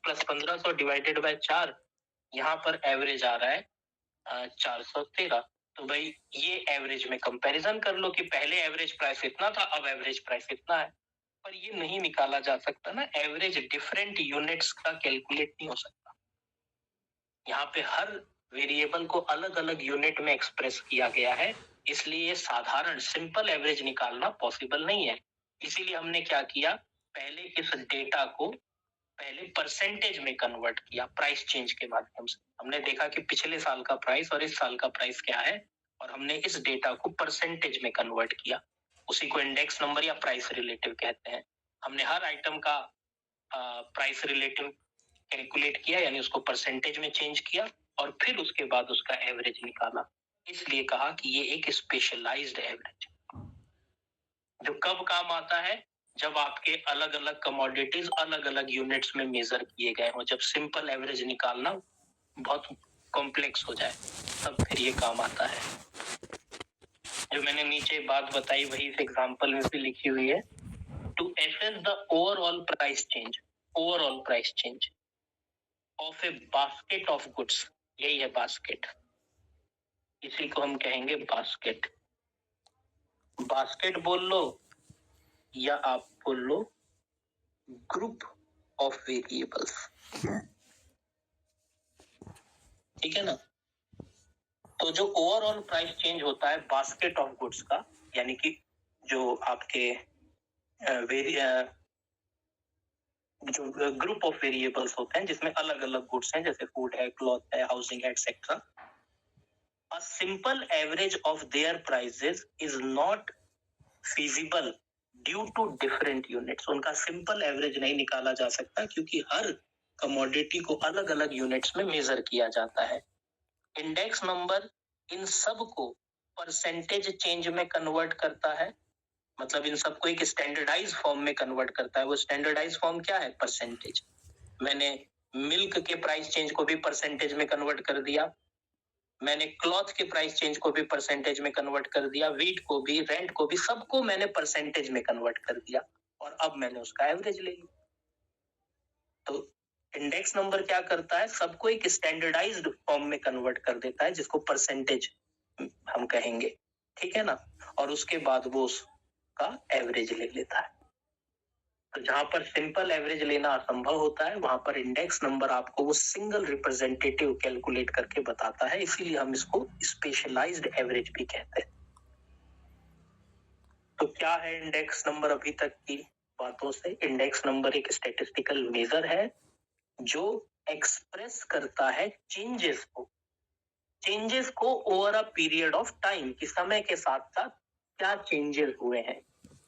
plus 1500 divided by 4, यहाँ पर एवरेज आ रहा है 413। तो भाई ये एवरेज में कंपैरिजन कर लो कि पहले एवरेज प्राइस इतना था, अब एवरेज प्राइस इतना है, पर ये नहीं निकाला जा सकता ना, एवरेज डिफरेंट यूनिट्स का कैलकुलेट नहीं हो सकता। यहाँ पे हर वेरिएबल को अलग अलग यूनिट में एक्सप्रेस किया गया है, इसलिए साधारण सिंपल एवरेज निकालना पॉसिबल नहीं है। इसीलिए हमने क्या किया, पहले इस डेटा को पहले परसेंटेज में कन्वर्ट किया प्राइस चेंज के माध्यम से। हमने देखा कि पिछले साल का प्राइस और इस साल का प्राइस क्या है, और हमने इस डेटा को परसेंटेज में कन्वर्ट किया, उसी को इंडेक्स नंबर या प्राइस रिलेटिव कहते हैं। हमने हर आइटम का प्राइस रिलेटिव कैलकुलेट किया, यानी उसको परसेंटेज में चेंज किया, और फिर उसके बाद उसका एवरेज निकाला। इसलिए कहा कि ये एक स्पेशलाइज्ड एवरेज, जो कब काम आता है, जब आपके अलग अलग कमोडिटीज अलग अलग यूनिट्स में मेजर किए गए हो, जब सिंपल एवरेज निकालना बहुत कॉम्प्लेक्स हो जाए, तब फिर ये काम आता है। जो मैंने नीचे बात बताई वही इस एग्जांपल में भी लिखी हुई है, to assess the overall price change of a basket of goods, यही है बास्केट, इसी को हम कहेंगे बास्केट। बास्केट बोल लो या आप बोल लो ग्रुप ऑफ वेरिएबल्स, ठीक है ना। तो जो ओवरऑल प्राइस चेंज होता है बास्केट ऑफ गुड्स का, यानी कि जो आपके जो ग्रुप ऑफ वेरिएबल्स होते हैं जिसमें अलग अलग गुड्स हैं, जैसे फूड है, क्लॉथ है, हाउसिंग है, etcetera, a simple average of their prices is not feasible due to different units। उनका सिंपल एवरेज नहीं निकाला जा सकता क्योंकि हर कमोडिटी को अलग अलग यूनिट्स में मेजर किया जाता है। इंडेक्स नंबर इन सब को परसेंटेज चेंज में कन्वर्ट करता है, मतलब इन सबको एक स्टैंडर्डाइज फॉर्म में कन्वर्ट करता है। वो स्टैंडर्डाइज फॉर्म क्या है, परसेंटेज। मैंने मिल्क के प्राइस चेंज को भी परसेंटेज में कन्वर्ट कर दिया, मैंने क्लॉथ के प्राइस चेंज को भी परसेंटेज में कन्वर्ट कर दिया, वीट को भी, रेंट को भी, सबको मैंने परसेंटेज में कन्वर्ट कर दिया, और अब मैंने उसका एवरेज ले लिया। तो इंडेक्स नंबर क्या करता है, सबको एक स्टैंडर्डाइज्ड फॉर्म में कन्वर्ट कर देता है, जिसको परसेंटेज हम कहेंगे, ठीक है ना, और उसके बाद वो उसका एवरेज ले लेता है। तो जहां पर सिंपल एवरेज लेना असंभव होता है, वहां पर इंडेक्स नंबर आपको वो सिंगल रिप्रेजेंटेटिव कैलकुलेट करके बताता है, इसीलिए हम इसको स्पेशलाइज्ड एवरेज भी कहते हैं। तो क्या है इंडेक्स नंबर, अभी तक की बातों से, इंडेक्स नंबर एक स्टैटिस्टिकल मेजर है जो एक्सप्रेस करता है चेंजेस को over a period of time, कि समय के साथ साथ क्या चेंजेस हुए हैं,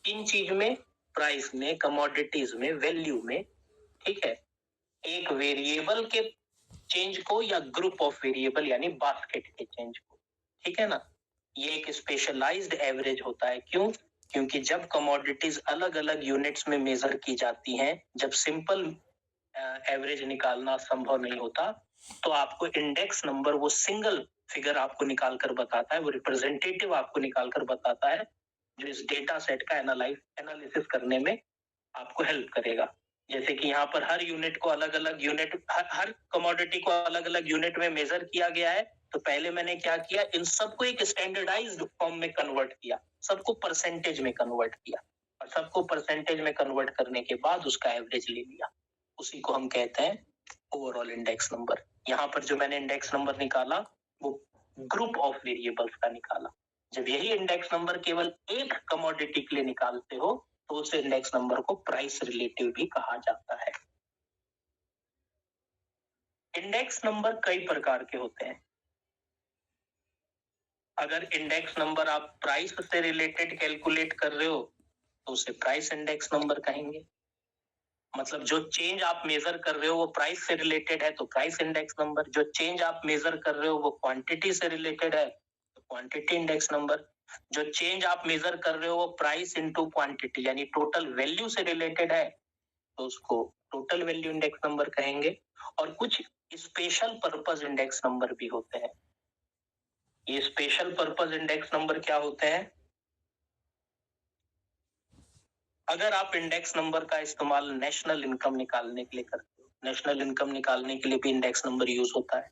किन चीज में, प्राइस में, कमोडिटीज में, वैल्यू में, ठीक है, एक वेरिएबल के चेंज को या ग्रुप ऑफ वेरिएबल यानी बास्केट के चेंज को, ठीक है ना। ये एक स्पेशलाइज्ड एवरेज होता है, क्यों, क्योंकि जब कमोडिटीज अलग अलग यूनिट्स में मेजर की जाती हैं, जब सिंपल एवरेज निकालना संभव नहीं होता, तो आपको इंडेक्स नंबर वो सिंगल फिगर आपको निकाल कर बताता है, वो रिप्रेजेंटेटिव आपको निकाल कर बताता है, जो इस डेटा सेट का एनालिसिस करने में आपको हेल्प करेगा। जैसे कि यहाँ पर हर यूनिट को अलग अलग यूनिट, हर कमोडिटी को अलग अलग यूनिट में मेजर किया गया है, तो पहले मैंने क्या किया, इन सबको एक स्टैंडर्डाइज्ड फॉर्म में कन्वर्ट किया, सबको परसेंटेज में कन्वर्ट किया, और सबको परसेंटेज में कन्वर्ट करने के बाद उसका एवरेज ले लिया। उसी को हम कहते हैं ओवरऑल इंडेक्स नंबर। यहाँ पर जो मैंने इंडेक्स नंबर निकाला वो ग्रुप ऑफ वेरिएबल्स का निकाला। जब यही इंडेक्स नंबर केवल एक कमोडिटी के लिए निकालते हो तो उस इंडेक्स नंबर को प्राइस रिलेटिव भी कहा जाता है। इंडेक्स नंबर कई प्रकार के होते हैं। अगर इंडेक्स नंबर आप प्राइस से रिलेटेड कैलकुलेट कर रहे हो तो उसे प्राइस इंडेक्स नंबर कहेंगे। मतलब जो चेंज आप मेजर कर रहे हो वो प्राइस से रिलेटेड है तो प्राइस इंडेक्स नंबर, जो चेंज आप मेजर कर रहे हो वो क्वांटिटी से रिलेटेड है तो क्वांटिटी इंडेक्स नंबर, जो चेंज आप मेजर कर रहे हो वो प्राइस इनटू क्वांटिटी यानी टोटल वैल्यू से रिलेटेड है तो उसको टोटल वैल्यू इंडेक्स नंबर कहेंगे। और कुछ स्पेशल पर्पस इंडेक्स नंबर भी होते हैं। ये स्पेशल पर्पस इंडेक्स नंबर क्या होते हैं? अगर आप इंडेक्स नंबर का इस्तेमाल नेशनल इनकम निकालने के लिए करते हो, नेशनल इनकम निकालने के लिए भी इंडेक्स नंबर यूज होता है,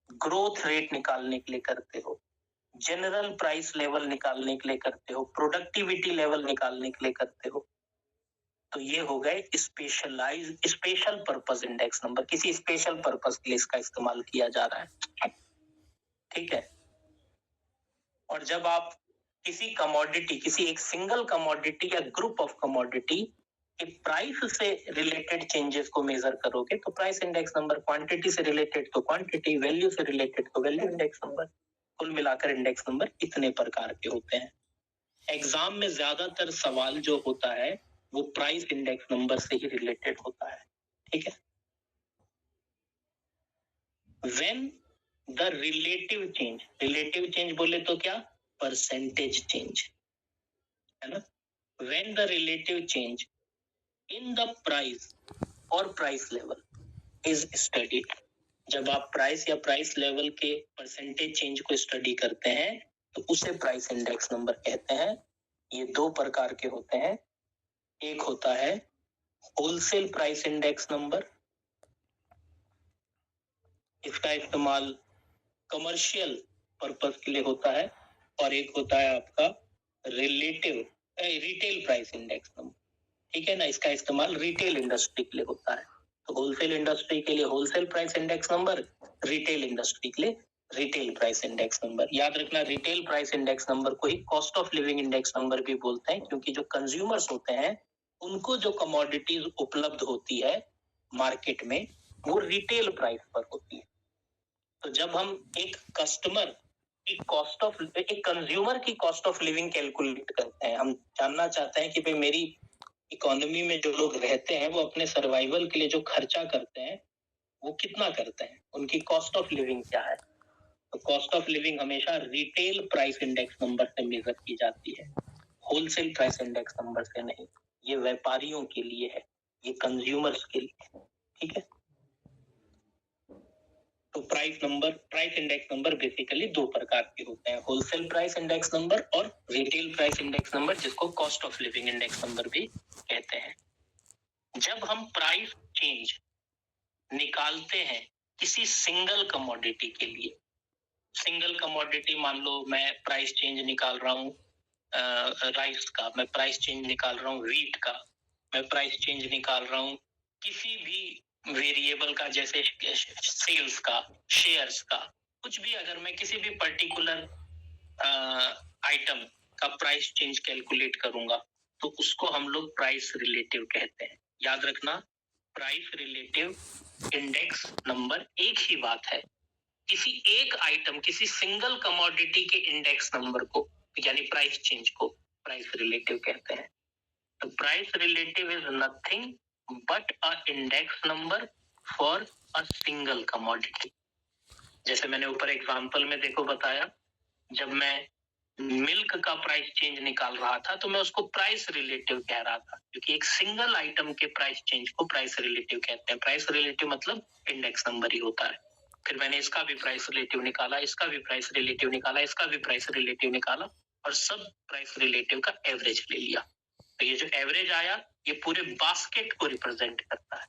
ग्रोथ रेट निकालने के लिए करते हो, जनरल प्राइस लेवल निकालने के लिए करते हो, प्रोडक्टिविटी लेवल निकालने के लिए करते हो, तो ये हो गए स्पेशल पर्पस इंडेक्स नंबर। किसी स्पेशल पर्पस के लिए इसका इस्तेमाल किया जा रहा है, ठीक है। और जब आप किसी कमोडिटी, किसी एक सिंगल कमोडिटी या ग्रुप ऑफ कमोडिटी के प्राइस से रिलेटेड चेंजेस को मेजर करोगे तो प्राइस इंडेक्स नंबर, क्वांटिटी से रिलेटेड तो क्वांटिटी, वैल्यू से रिलेटेड तो वैल्यू इंडेक्स नंबर। कुल मिलाकर इंडेक्स नंबर इतने प्रकार के होते हैं। एग्जाम में ज्यादातर सवाल जो होता है वो प्राइस इंडेक्स नंबर से ही रिलेटेड होता है, ठीक है। व्हेन द रिलेटिव चेंज बोले तो क्या, परसेंटेज चेंज है ना। When the relative change in the price और प्राइस लेवल इज स्टडीड, जब आप प्राइस या प्राइस लेवल के परसेंटेज चेंज को स्टडी करते हैं तो उसे प्राइस इंडेक्स नंबर कहते हैं। ये दो प्रकार के होते हैं। एक होता है होलसेल प्राइस इंडेक्स नंबर, इसका इस्तेमाल कमर्शियल पर्पस के लिए होता है, और एक होता है आपका रिटेल प्राइस इंडेक्स नंबर, ठीक है ना। इसका इस्तेमाल रिटेल इंडस्ट्री के लिए होता है। तो होलसेल इंडस्ट्री के लिए wholesale price index number, retail industry के लिए रिटेल प्राइस इंडेक्स नंबर। याद रखना, रिटेल प्राइस इंडेक्स नंबर को ही cost of living index number भी बोलते हैं, क्योंकि जो कंज्यूमर्स होते हैं उनको जो कमोडिटीज उपलब्ध होती है मार्केट में वो रिटेल प्राइस पर होती है। तो जब हम एक कस्टमर की कॉस्ट ऑफ, एक कंज्यूमर की कॉस्ट ऑफ लिविंग कैलकुलेट करते हैं, हम जानना चाहते हैं कि भाई मेरी इकोनॉमी में जो लोग रहते हैं वो अपने सर्वाइवल के लिए जो खर्चा करते हैं वो कितना करते हैं, उनकी कॉस्ट ऑफ लिविंग क्या है। तो कॉस्ट ऑफ लिविंग हमेशा रिटेल प्राइस इंडेक्स नंबर से मेजर की जाती है, होलसेल प्राइस इंडेक्स नंबर से नहीं। ये व्यापारियों के लिए है, ये कंज्यूमर्स के लिए, ठीक है। तो प्राइस इंडेक्स नंबर बेसिकली दो प्रकार के होते हैं, होलसेल प्राइस इंडेक्स नंबर और रिटेल प्राइस इंडेक्स नंबर, जिसको cost of living index number भी कहते हैं। जब हम प्राइस चेंज निकालते हैं किसी सिंगल कमोडिटी के लिए, सिंगल कमोडिटी मान लो मैं प्राइस चेंज निकाल रहा हूँ राइस का, मैं प्राइस चेंज निकाल रहा हूँ व्हीट का, मैं प्राइस चेंज निकाल रहा हूँ किसी भी वेरिएबल का, जैसे सेल्स का, शेयर्स का, कुछ भी, अगर मैं किसी भी पर्टिकुलर आइटम का प्राइस चेंज कैलकुलेट करूंगा तो उसको हम लोग प्राइस रिलेटिव कहते हैं। याद रखना, प्राइस रिलेटिव इंडेक्स नंबर एक ही बात है, किसी एक आइटम, किसी सिंगल कमोडिटी के इंडेक्स नंबर को यानी प्राइस चेंज को प्राइस रिलेटिव कहते हैं। तो price relative is nothing but a index number for a single commodity. जैसे मैंने ऊपर एग्जांपल में देखो बताया, जब मैं मिल्क का प्राइस चेंज निकाल रहा था तो मैं उसको प्राइस रिलेटिव कह रहा था, क्योंकि एक सिंगल आइटम के प्राइस चेंज को प्राइस रिलेटिव कहते हैं। प्राइस रिलेटिव मतलब इंडेक्स नंबर ही होता है। फिर मैंने इसका भी प्राइस रिलेटिव निकाला, इसका भी प्राइस रिलेटिव निकाला, इसका भी प्राइस रिलेटिव निकाला, और सब प्राइस रिलेटिव का एवरेज ले लिया। तो ये जो एवरेज आया ये पूरे बास्केट को रिप्रेजेंट करता है,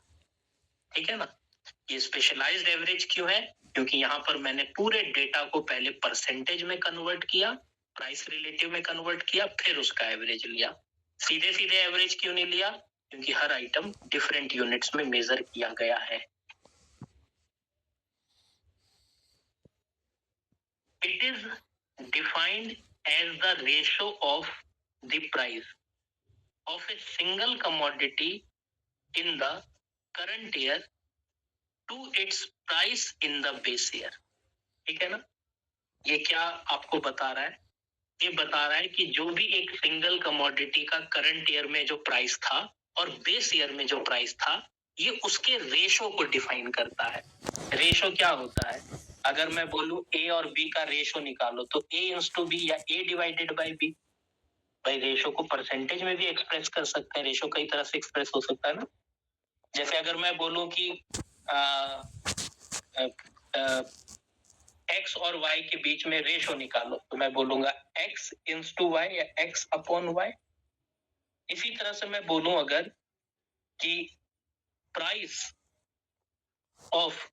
ठीक है ना। ये स्पेशलाइज्ड एवरेज क्यों है? क्योंकि यहाँ पर मैंने पूरे डेटा को पहले परसेंटेज में कन्वर्ट किया, प्राइस रिलेटिव में कन्वर्ट किया, फिर उसका एवरेज लिया। सीधे सीधे एवरेज क्यों नहीं लिया? क्योंकि हर आइटम डिफरेंट यूनिट्स में मेजर किया गया है। It is defined as the ratio of the price of a single commodity in the current year to its price in the base year। ठीक है ना? ये क्या आपको बता रहा है? ये बता रहा है कि जो भी एक सिंगल कमोडिटी का करंट ईयर में जो प्राइस था और बेस ईयर में जो प्राइस था, ये उसके रेशो को डिफाइन करता है। रेशो क्या होता है? अगर मैं बोलूं ए और बी का रेशो निकालो तो ए इज टू बी या ए डिवाइडेड बाय बी। भाई रेशो को परसेंटेज में भी एक्सप्रेस कर सकते हैं, रेशो कई तरह से एक्सप्रेस हो सकता है ना। जैसे अगर मैं बोलूं कि एक्स और वाई के बीच में रेशो निकालो तो मैं बोलूंगा एक्स इज टू वाई या एक्स अपॉन वाई। इसी तरह से मैं बोलूं अगर कि प्राइस ऑफ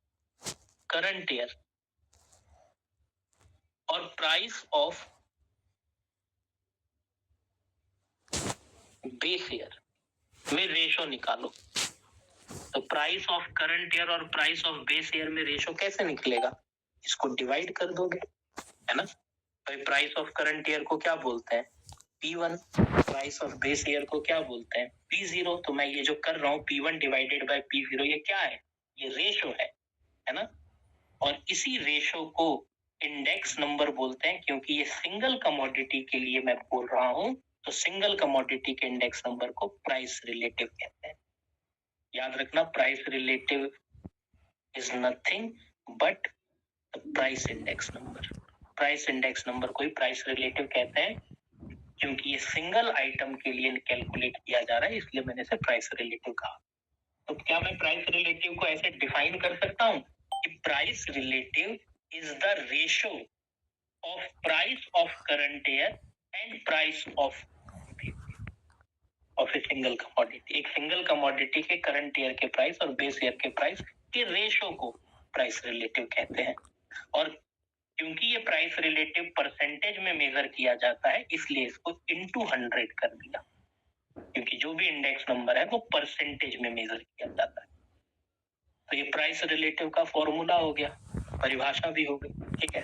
करंट ईयर और प्राइस ऑफ बेस ईयर में रेशो निकालो, तो प्राइस ऑफ करंट ईयर और प्राइस ऑफ बेस ईयर में रेशो कैसे निकलेगा? इसको डिवाइड कर दोगे, है ना। भाई प्राइस ऑफ करंट ईयर को क्या बोलते हैं? P1। Price of base year को क्या बोलते हैं? P0। तो मैं ये जो कर रहा हूँ P1 डिवाइडेड बाय P0, ये क्या है? ये रेशो है ना। और इसी रेशो को इंडेक्स नंबर बोलते हैं, क्योंकि ये सिंगल कमोडिटी के लिए मैं बोल रहा हूं, तो सिंगल कमोडिटी के इंडेक्स नंबर को प्राइस रिलेटिव कहते हैं। याद रखना, price relative is nothing but price index number. Price index number को ही प्राइस रिलेटिव कहते हैं, क्योंकि ये सिंगल आइटम के लिए कैलकुलेट किया जा रहा है, इसलिए मैंने इसे प्राइस रिलेटिव कहा। तो क्या मैं प्राइस रिलेटिव को ऐसे डिफाइन कर सकता हूं कि price relative is the ratio of price of current year and price of a single commodity। एक सिंगल कमोडिटी के करंट ईयर के प्राइस और बेस ईयर के प्राइस के रेशो को प्राइस रिलेटिव कहते हैं। और क्योंकि ये प्राइस रिलेटिव परसेंटेज में मेजर किया जाता है, इसलिए इसको इनटू 100 कर दिया, क्योंकि जो भी इंडेक्स नंबर है वो परसेंटेज में मेजर किया जाता है। तो ये प्राइस रिलेटिव का फॉर्मूला हो गया, परिभाषा भी हो गई। ठीक है,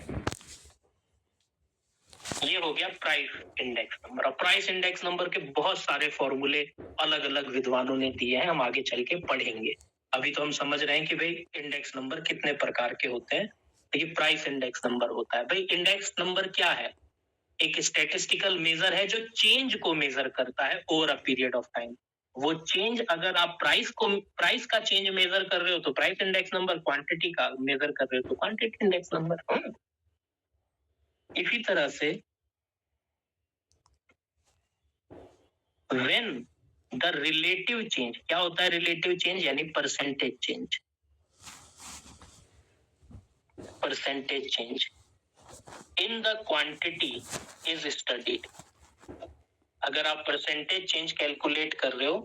ये हो गया प्राइस इंडेक्स नंबर। और प्राइस इंडेक्स नंबर के बहुत सारे फॉर्मूले अलग अलग विद्वानों ने दिए हैं, हम आगे चल के पढ़ेंगे। अभी तो हम समझ रहे हैं कि भाई इंडेक्स नंबर कितने प्रकार के होते हैं। ये प्राइस इंडेक्स नंबर होता है। भाई इंडेक्स नंबर क्या है? एक स्टैटिस्टिकल मेजर है जो चेंज को मेजर करता है over a period of time. वो चेंज, अगर आप प्राइस का चेंज मेजर कर रहे हो तो प्राइस इंडेक्स नंबर, क्वांटिटी का मेजर कर रहे हो तो क्वांटिटी इंडेक्स नंबर। इसी तरह से when the relative change, क्या होता है रिलेटिव चेंज? यानी percentage change. Percentage change in the quantity is studied. अगर आप परसेंटेज चेंज कैलकुलेट कर रहे हो,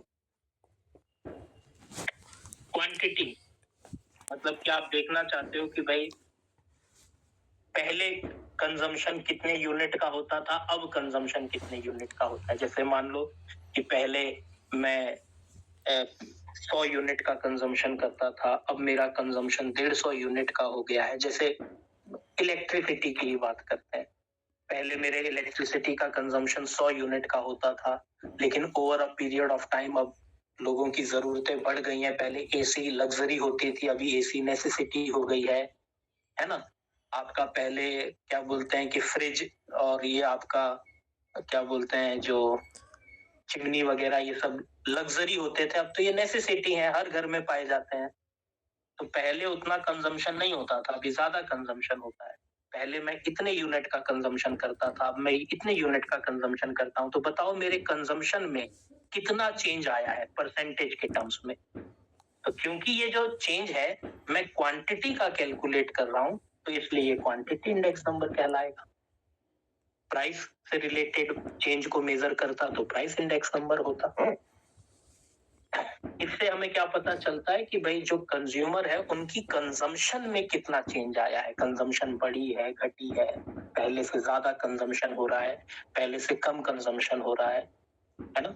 क्वांटिटी मतलब कि आप देखना चाहते हो कि भाई पहले कंजम्पशन कितने यूनिट का होता था, अब कंजम्पशन कितने यूनिट का होता है। जैसे मान लो कि पहले मैं 100 यूनिट का कंजम्पशन करता था, अब मेरा कंजम्पशन 150 यूनिट का हो गया है। जैसे इलेक्ट्रिसिटी की ही बात करते हैं, पहले मेरे इलेक्ट्रिसिटी का कंजम्पशन 100 यूनिट का होता था, लेकिन over a period of time अब लोगों की जरूरतें बढ़ गई हैं। पहले एसी लग्जरी होती थी, अभी एसी नेसेसिटी हो गई है ना। आपका पहले क्या बोलते हैं कि फ्रिज और ये आपका क्या बोलते हैं जो चिमनी वगैरह, ये सब लग्जरी होते थे, अब तो ये नेसेसिटी है, हर घर में पाए जाते हैं। तो पहले उतना कंजम्पशन नहीं होता था, अभी ज्यादा कंजम्पशन होता है। पहले मैं इतने यूनिट का कंजम्पशन करता था, अब मैं इतने यूनिट का कंजम्पशन करता हूं। तो बताओ मेरे कंजम्पशन में कितना चेंज आया है परसेंटेज के टर्म्स में। तो क्योंकि ये जो चेंज है मैं क्वांटिटी का कैलकुलेट कर रहा हूं, तो इसलिए ये क्वांटिटी इंडेक्स नंबर कहलाएगा। प्राइस से रिलेटेड चेंज को मेजर करता तो प्राइस इंडेक्स नंबर होता। इससे हमें क्या पता चलता है कि भाई जो कंज्यूमर है उनकी कंजम्पशन में कितना चेंज आया है, कंजम्पशन बढ़ी है, घटी है, पहले से ज्यादा कंजम्पशन हो रहा है, पहले से कम कंजम्पशन हो रहा है ना।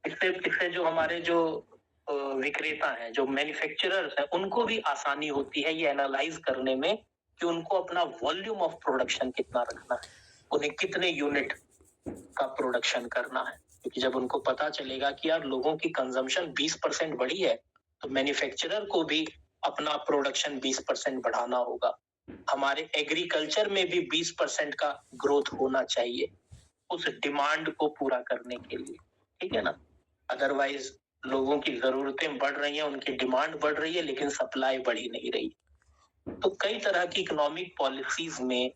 इससे इससे जो हमारे जो विक्रेता हैं, जो मैन्युफैक्चरर्स हैं, उनको भी आसानी होती है ये एनालाइज करने में कि उनको अपना वॉल्यूम ऑफ प्रोडक्शन कितना रखना है, उन्हें कितने यूनिट का प्रोडक्शन करना है। क्योंकि जब उनको पता चलेगा कि यार लोगों की कंजम्पशन 20% बढ़ी है, तो मैन्युफैक्चरर को भी अपना प्रोडक्शन 20% बढ़ाना होगा। हमारे एग्रीकल्चर में भी 20% का ग्रोथ होना चाहिए उस डिमांड को पूरा करने के लिए, ठीक है ना। अदरवाइज लोगों की जरूरतें बढ़ रही हैं, उनकी डिमांड बढ़ रही है, लेकिन सप्लाई बढ़ ही नहीं रही। तो कई तरह की इकोनॉमिक पॉलिसीज में,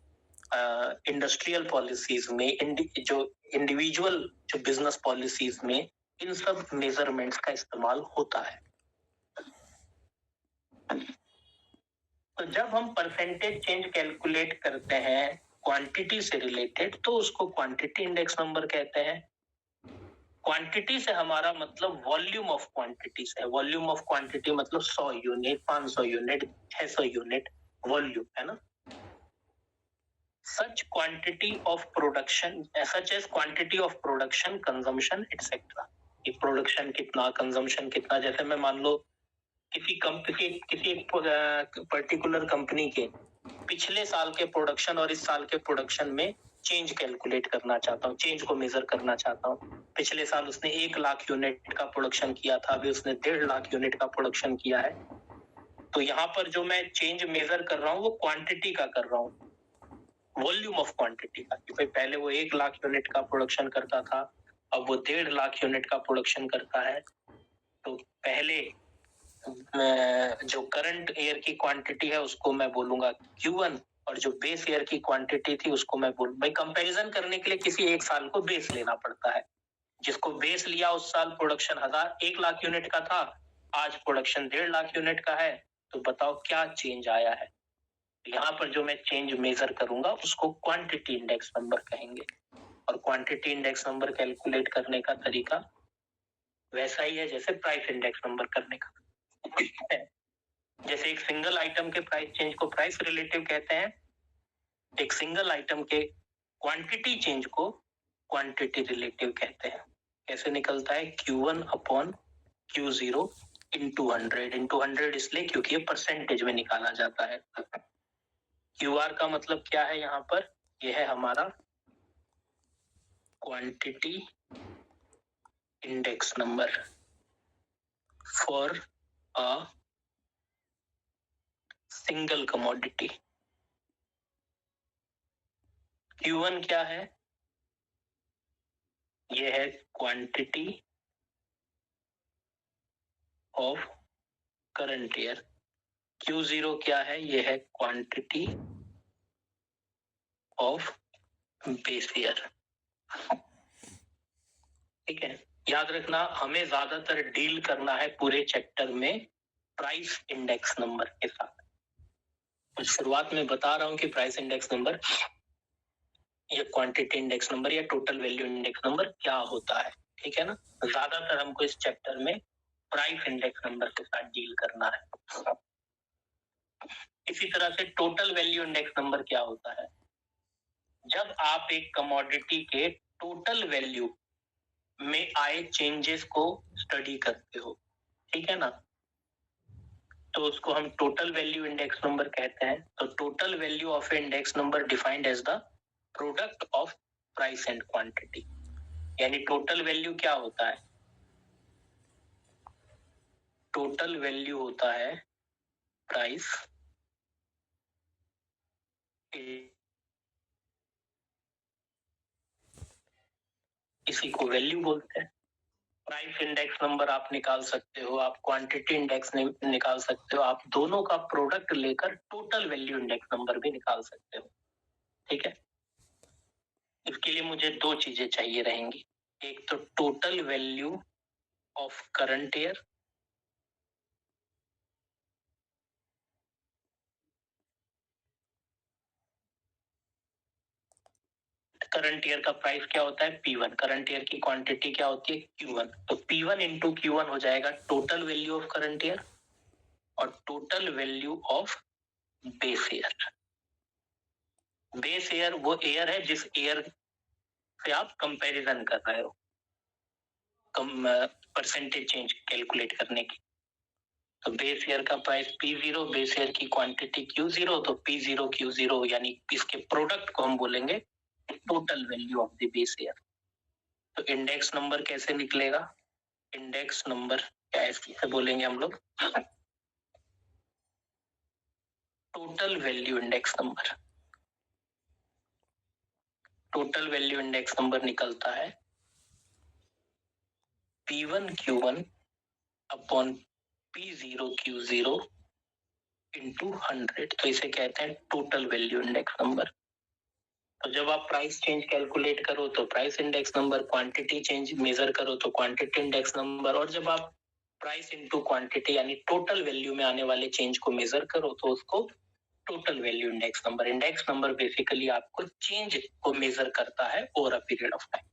इंडस्ट्रियल पॉलिसीज में, जो इंडिविजुअल जो बिजनेस पॉलिसीज में इन सब मेजरमेंट्स का इस्तेमाल होता है। तो जब हम परसेंटेज चेंज कैलकुलेट करते हैं क्वांटिटी से रिलेटेड, तो उसको क्वांटिटी इंडेक्स नंबर कहते हैं। क्वांटिटी से हमारा मतलब वॉल्यूम ऑफ क्वांटिटी से है। वॉल्यूम ऑफ क्वांटिटी मतलब 100 यूनिट, 500 यूनिट, 600 यूनिट वॉल्यूम, है ना। such quantity of production such as quantity of production, consumption etc. कि प्रोडक्शन कितना, कंजम्पशन कितना। जैसे मैं मान लो किसी एक पर्टिकुलर कंपनी के पिछले साल के प्रोडक्शन और इस साल के प्रोडक्शन में चेंज कैलकुलेट करना चाहता हूँ, चेंज को मेजर करना चाहता हूँ। पिछले साल उसने 1 लाख यूनिट का प्रोडक्शन किया था, अभी उसने 1.5 लाख यूनिट का प्रोडक्शन किया है। तो यहाँ पर जो मैं चेंज मेजर कर रहा हूँ वो क्वांटिटी का कर रहा हूँ, वॉल्यूम ऑफ क्वांटिटी का। कि भाई पहले वो 1 लाख यूनिट का प्रोडक्शन करता था, अब वो 1.5 लाख यूनिट का प्रोडक्शन करता है। तो पहले जो करंट ईयर की क्वांटिटी है उसको मैं बोलूंगा Q1, और जो बेस ईयर की क्वांटिटी थी उसको मैं भाई कंपैरिजन करने के लिए किसी एक साल को बेस लेना पड़ता है। जिसको बेस लिया उस साल प्रोडक्शन 1 लाख यूनिट का था, आज प्रोडक्शन 1.5 लाख यूनिट का है, तो बताओ क्या चेंज आया है। यहाँ पर जो मैं चेंज मेजर करूंगा उसको क्वांटिटी इंडेक्स नंबर कहेंगे। और क्वांटिटी इंडेक्स नंबर कैलकुलेट करने का तरीका वैसा ही है जैसे प्राइस इंडेक्स नंबर करने का है। जैसे एक सिंगल आइटम के प्राइस चेंज को प्राइस रिलेटिव कहते हैं, एक सिंगल आइटम के क्वांटिटी चेंज को क्वांटिटी रिलेटिव कहते हैं। कैसे निकलता है, Q1 अपॉन Q0 इंटू 100 इसलिए क्योंकि ये परसेंटेज में निकाला जाता है। QR का मतलब क्या है यहाँ पर, यह है हमारा quantity index number for a single commodity. Q1 क्या है, यह है quantity of current year. Q0 क्या है, यह है क्वांटिटी ऑफ बेस ईयर। ठीक है, याद रखना हमें ज्यादातर डील करना है पूरे चैप्टर में प्राइस इंडेक्स नंबर के साथ। तो शुरुआत में बता रहा हूं कि प्राइस इंडेक्स नंबर या क्वांटिटी इंडेक्स नंबर या टोटल वैल्यू इंडेक्स नंबर क्या होता है, ठीक है ना। ज्यादातर हमको इस चैप्टर में प्राइस इंडेक्स नंबर के साथ डील करना है। इसी तरह से टोटल वैल्यू इंडेक्स नंबर क्या होता है, जब आप एक कमोडिटी के टोटल वैल्यू में आए चेंजेस को स्टडी करते हो, ठीक है ना, तो उसको हम टोटल वैल्यू इंडेक्स नंबर कहते हैं। तो total value of index number defined as the product of price and quantity. यानी टोटल वैल्यू क्या होता है, टोटल वैल्यू होता है प्राइस, इसी को वैल्यू बोलते हैं। प्राइस इंडेक्स नंबर आप निकाल सकते हो, आप क्वांटिटी इंडेक्स निकाल सकते हो, आप दोनों का प्रोडक्ट लेकर टोटल वैल्यू इंडेक्स नंबर भी निकाल सकते हो, ठीक है। इसके लिए मुझे 2 चीजें चाहिए रहेंगी, एक तो total value of current year, current year का प्राइस क्या होता है P1, करंट ईयर की क्वांटिटी क्या होती है Q1, तो P1 इंटू Q1 हो जाएगा total value of current year और total value of base year. Base year वो ईयर है जिस ईयर से आप कंपैरिजन कर रहे हो परसेंटेज चेंज कैलकुलेट करने की। तो बेस ईयर का प्राइस P0, बेस ईयर की क्वांटिटी Q0, तो P0 Q0 यानी इसके प्रोडक्ट को हम बोलेंगे total value of the base year. तो इंडेक्स नंबर कैसे निकलेगा? इंडेक्स नंबर कैसे बोलेंगे हम लोग? Total value index number. Total value index number निकलता है P1 Q1 upon P0 Q0 into 100, तो इसे कहते हैं टोटल वैल्यू इंडेक्स नंबर। तो जब आप प्राइस चेंज कैलकुलेट करो तो price index number, quantity change measure करो तो क्वांटिटी इंडेक्स नंबर, और जब आप प्राइस इनटू क्वांटिटी यानी टोटल वैल्यू में आने वाले चेंज को मेजर करो तो उसको total value index number. Index number basically आपको चेंज को मेजर करता है over a period of time.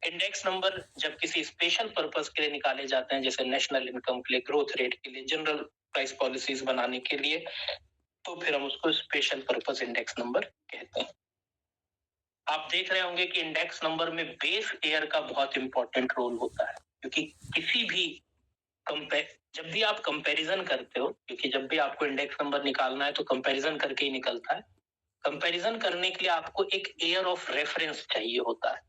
Index number जब किसी स्पेशल पर्पस के लिए निकाले जाते हैं, जैसे नेशनल इनकम के लिए, ग्रोथ रेट के लिए, जनरल प्राइस पॉलिसीज बनाने के लिए, तो फिर हम उसको स्पेशल पर्पस इंडेक्स नंबर कहते हैं। आप देख रहे होंगे कि इंडेक्स नंबर में बेस ईयर का बहुत इंपॉर्टेंट रोल होता है, क्योंकि किसी भी जब भी आप कंपैरिजन करते हो, क्योंकि जब भी आपको इंडेक्स नंबर निकालना है तो कंपैरिजन करके ही निकलता है। कंपैरिजन करने के लिए आपको एक ईयर ऑफ रेफरेंस चाहिए होता है,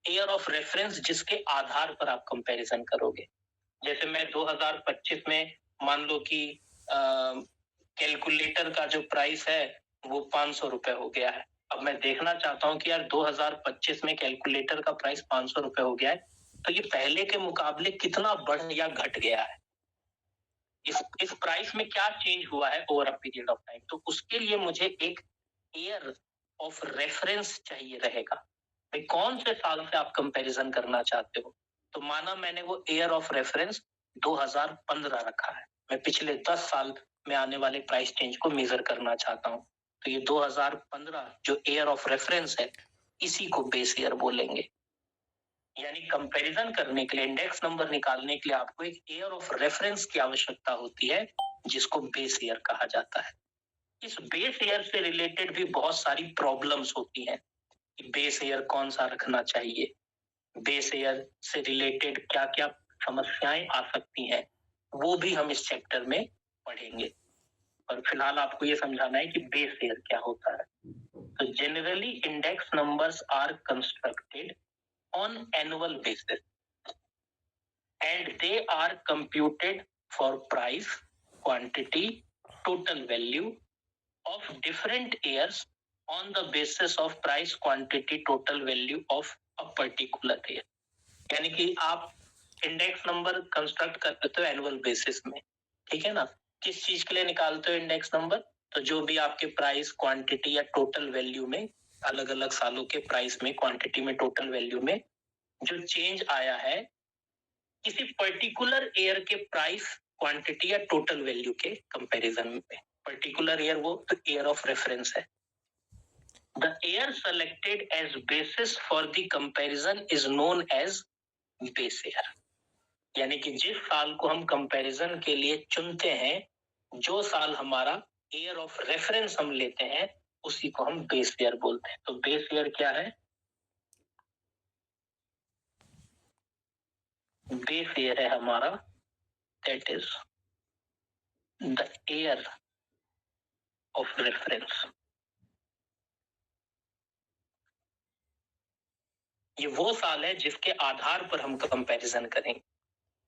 ईयर ऑफ रेफरेंस जिसके आधार पर आप कंपैरिजन करोगे। जैसे मैं 2025 में मान लो कि कैलकुलेटर का जो प्राइस है वो 500 रुपए हो गया है। अब मैं देखना चाहता हूं कि यार 2025 में कैलकुलेटर का प्राइस 500 रुपए हो गया है, तो ये पहले के मुकाबले कितना बढ़ या घट गया है, इस प्राइस में क्या चेंज हुआ है over a period of time. तो उसके लिए मुझे एक ईयर ऑफ रेफरेंस चाहिए रहेगा। भाई कौन से साल से आप कंपैरिजन करना चाहते हो? तो माना मैंने वो ईयर ऑफ रेफरेंस 2015 रखा है, मैं पिछले 10 साल में आने वाले प्राइस चेंज को मेजर करना चाहता हूं, तो ये 2015 जो ईयर ऑफ रेफरेंस है इसी को बेस ईयर बोलेंगे। यानी कंपैरिजन करने के लिए, इंडेक्स नंबर निकालने के लिए आपको एक ईयर ऑफ रेफरेंस की आवश्यकता होती है, जिसको बेस ईयर कहा जाता है। इस बेस ईयर से रिलेटेड भी बहुत सारी प्रॉब्लम्स होती हैं कि बेस ईयर कौन सा रखना चाहिए, बेस ईयर से रिलेटेड क्या क्या समस्याएं आ सकती हैं, वो भी हम इस चैप्टर में पढ़ेंगे। और फिलहाल आपको ये समझाना है कि बेस ईयर क्या होता है। तो generally index numbers are constructed on annual basis and they are computed for price, quantity, total value of different years on the basis of price, quantity, total value of a particular year। यानी कि आप index number construct करते हो annual basis में, ठीक है ना? किस चीज के लिए निकालते हो इंडेक्स नंबर? तो जो भी आपके प्राइस, क्वांटिटी या टोटल वैल्यू में, अलग अलग सालों के प्राइस में, क्वांटिटी में, टोटल वैल्यू में जो चेंज आया है किसी पर्टिकुलर ईयर के प्राइस, क्वांटिटी या टोटल वैल्यू के कंपैरिजन में। पर्टिकुलर ईयर वो तो ईयर ऑफ रेफरेंस है। The year selected as basis for the comparison is known as base year. यानी कि जिस साल को हम कंपैरिजन के लिए चुनते हैं, जो साल हमारा ईयर ऑफ रेफरेंस हम लेते हैं, उसी को हम बेस ईयर बोलते हैं। तो बेस ईयर क्या है? बेस ईयर है हमारा, that is the year of reference. ये वो साल है जिसके आधार पर हम कंपैरिजन करेंगे।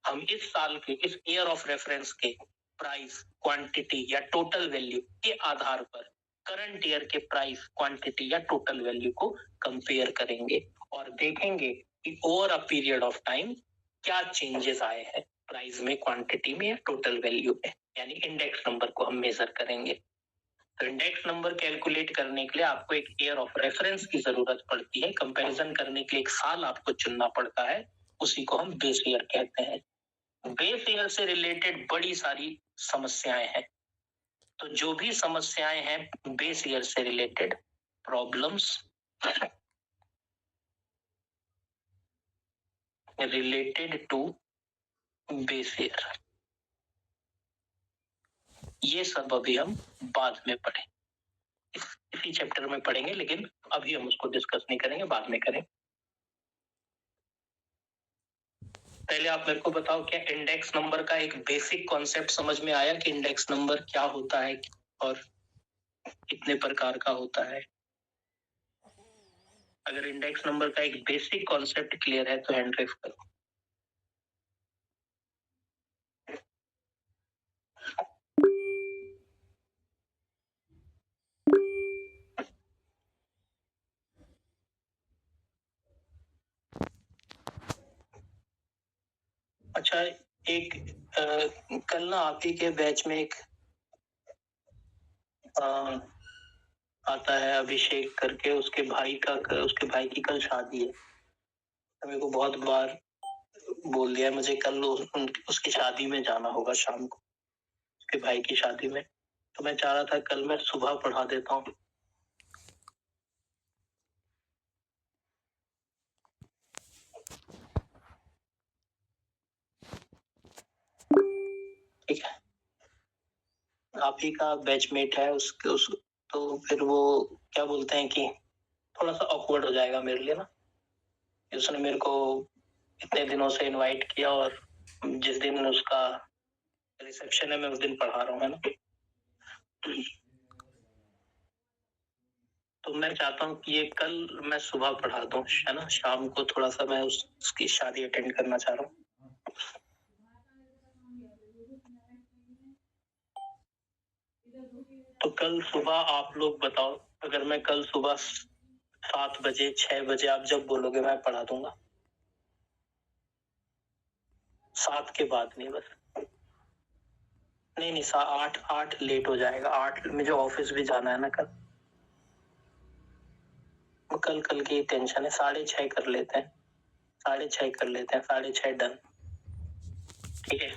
हम इस साल के, इस ईयर ऑफ रेफरेंस के प्राइस, क्वांटिटी या टोटल वैल्यू के आधार पर करंट ईयर के प्राइस, क्वांटिटी या टोटल वैल्यू को कंपेयर करेंगे और देखेंगे कि over a period of time क्या चेंजेस आए हैं प्राइस में, क्वांटिटी में या टोटल वैल्यू में। यानी इंडेक्स नंबर को हम मेजर करेंगे। तो इंडेक्स नंबर कैलकुलेट करने के लिए आपको एक ईयर ऑफ रेफरेंस की जरूरत पड़ती है। कंपैरिजन करने के लिए एक साल आपको चुनना पड़ता है, उसी को हम बेस ईयर कहते हैं। बेस ईयर से रिलेटेड बड़ी सारी समस्याएं हैं। तो जो भी समस्याएं हैं बेस ईयर से related, problems, related to base year. ये सब अभी हम बाद में पढ़ें, इसी चैप्टर में पढ़ेंगे, लेकिन अभी हम उसको डिस्कस नहीं करेंगे, बाद में करेंगे। पहले आप मेरे को बताओ, क्या इंडेक्स नंबर का एक बेसिक कॉन्सेप्ट समझ में आया कि इंडेक्स नंबर क्या होता है और कितने प्रकार का होता है? अगर इंडेक्स नंबर का एक बेसिक कॉन्सेप्ट क्लियर है तो हैंड रेज करो। अच्छा, एक कल ना आप ही के बैच में एक आता है अभिषेक करके, उसके भाई की कल शादी है। मेरे को बहुत बार बोल दिया मुझे कल उसकी शादी में जाना होगा शाम को, उसके भाई की शादी में। तो मैं चाह रहा था कल मैं सुबह पढ़ा देता हूँ। ठीक है, आप ही का बैचमेट है तो फिर वो क्या बोलते हैं कि थोड़ा सा ऑकवर्ड हो जाएगा मेरे लिए ना। उसने मेरे को इतने दिनों से इनवाइट किया और जिस दिन उसका रिसेप्शन है मैं उस दिन पढ़ा रहा हूँ, है ना। तो मैं चाहता हूँ कि ये कल मैं सुबह पढ़ा दूँ, है ना। शाम को थोड़ा सा मैं उसकी शादी अटेंड करना चाह रहा हूँ। तो कल सुबह आप लोग बताओ, अगर मैं कल सुबह 7 बजे 6 बजे आप जब बोलोगे मैं पढ़ा दूंगा। 7 के बाद नहीं, बस नहीं 8 लेट हो जाएगा। 8 मुझे ऑफिस भी जाना है ना कल। कल की टेंशन है। 6:30 कर लेते हैं, 6:30 कर लेते हैं, 6:30 डन। ठीक है,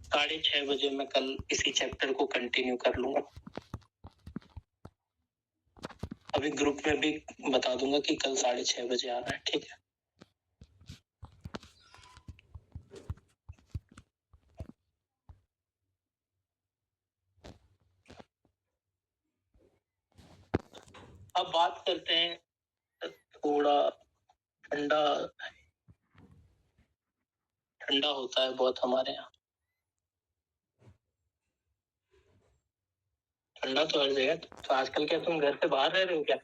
6:30 बजे मैं कल इसी चैप्टर को कंटिन्यू कर लूंगा। अभी ग्रुप में भी बता दूंगा कि कल 6:30 बजे आना है। ठीक है, अब बात करते हैं थोड़ा ठंडा होता है बहुत हमारे यहाँ। ठंडा तो हर जगह। तो आजकल क्या तुम घर से बाहर रह रहे हो क्या?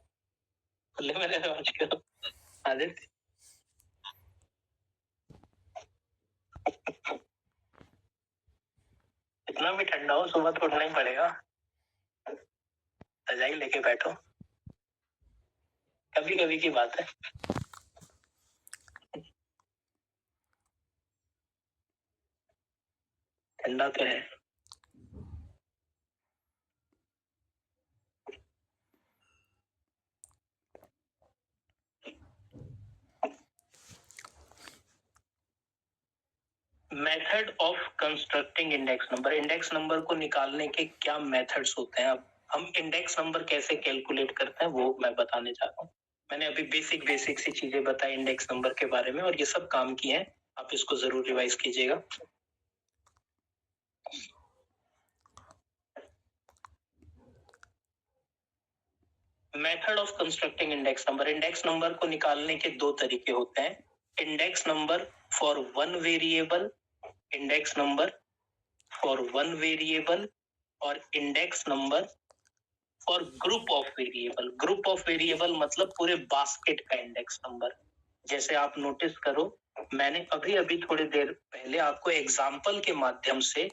खुले में रह रहे हो आजकल? आदित्य, इतना भी ठंडा हो सुबह तो उठना ही पड़ेगा। रजाई लेके बैठो, कभी कभी की बात है। ठंडा तो है। Method of constructing index number. Index number को निकालने के क्या मेथड्स होते हैं? अब हम इंडेक्स नंबर कैसे कैलकुलेट करते हैं वो मैं बताने जा रहा हूँ। मैंने अभी बेसिक सी चीजें बताई इंडेक्स नंबर के बारे में, और ये सब काम किए हैं। आप इसको जरूर रिवाइज कीजिएगा। Method of constructing index number. Index number को निकालने के दो तरीके होते हैं। Index number for one variable, index number for one variable, और index number for group of variable. Group of variable मतलब पूरे बास्केट का इंडेक्स नंबर। जैसे आप नोटिस करो, मैंने अभी अभी थोड़ी देर पहले आपको एग्जाम्पल के माध्यम से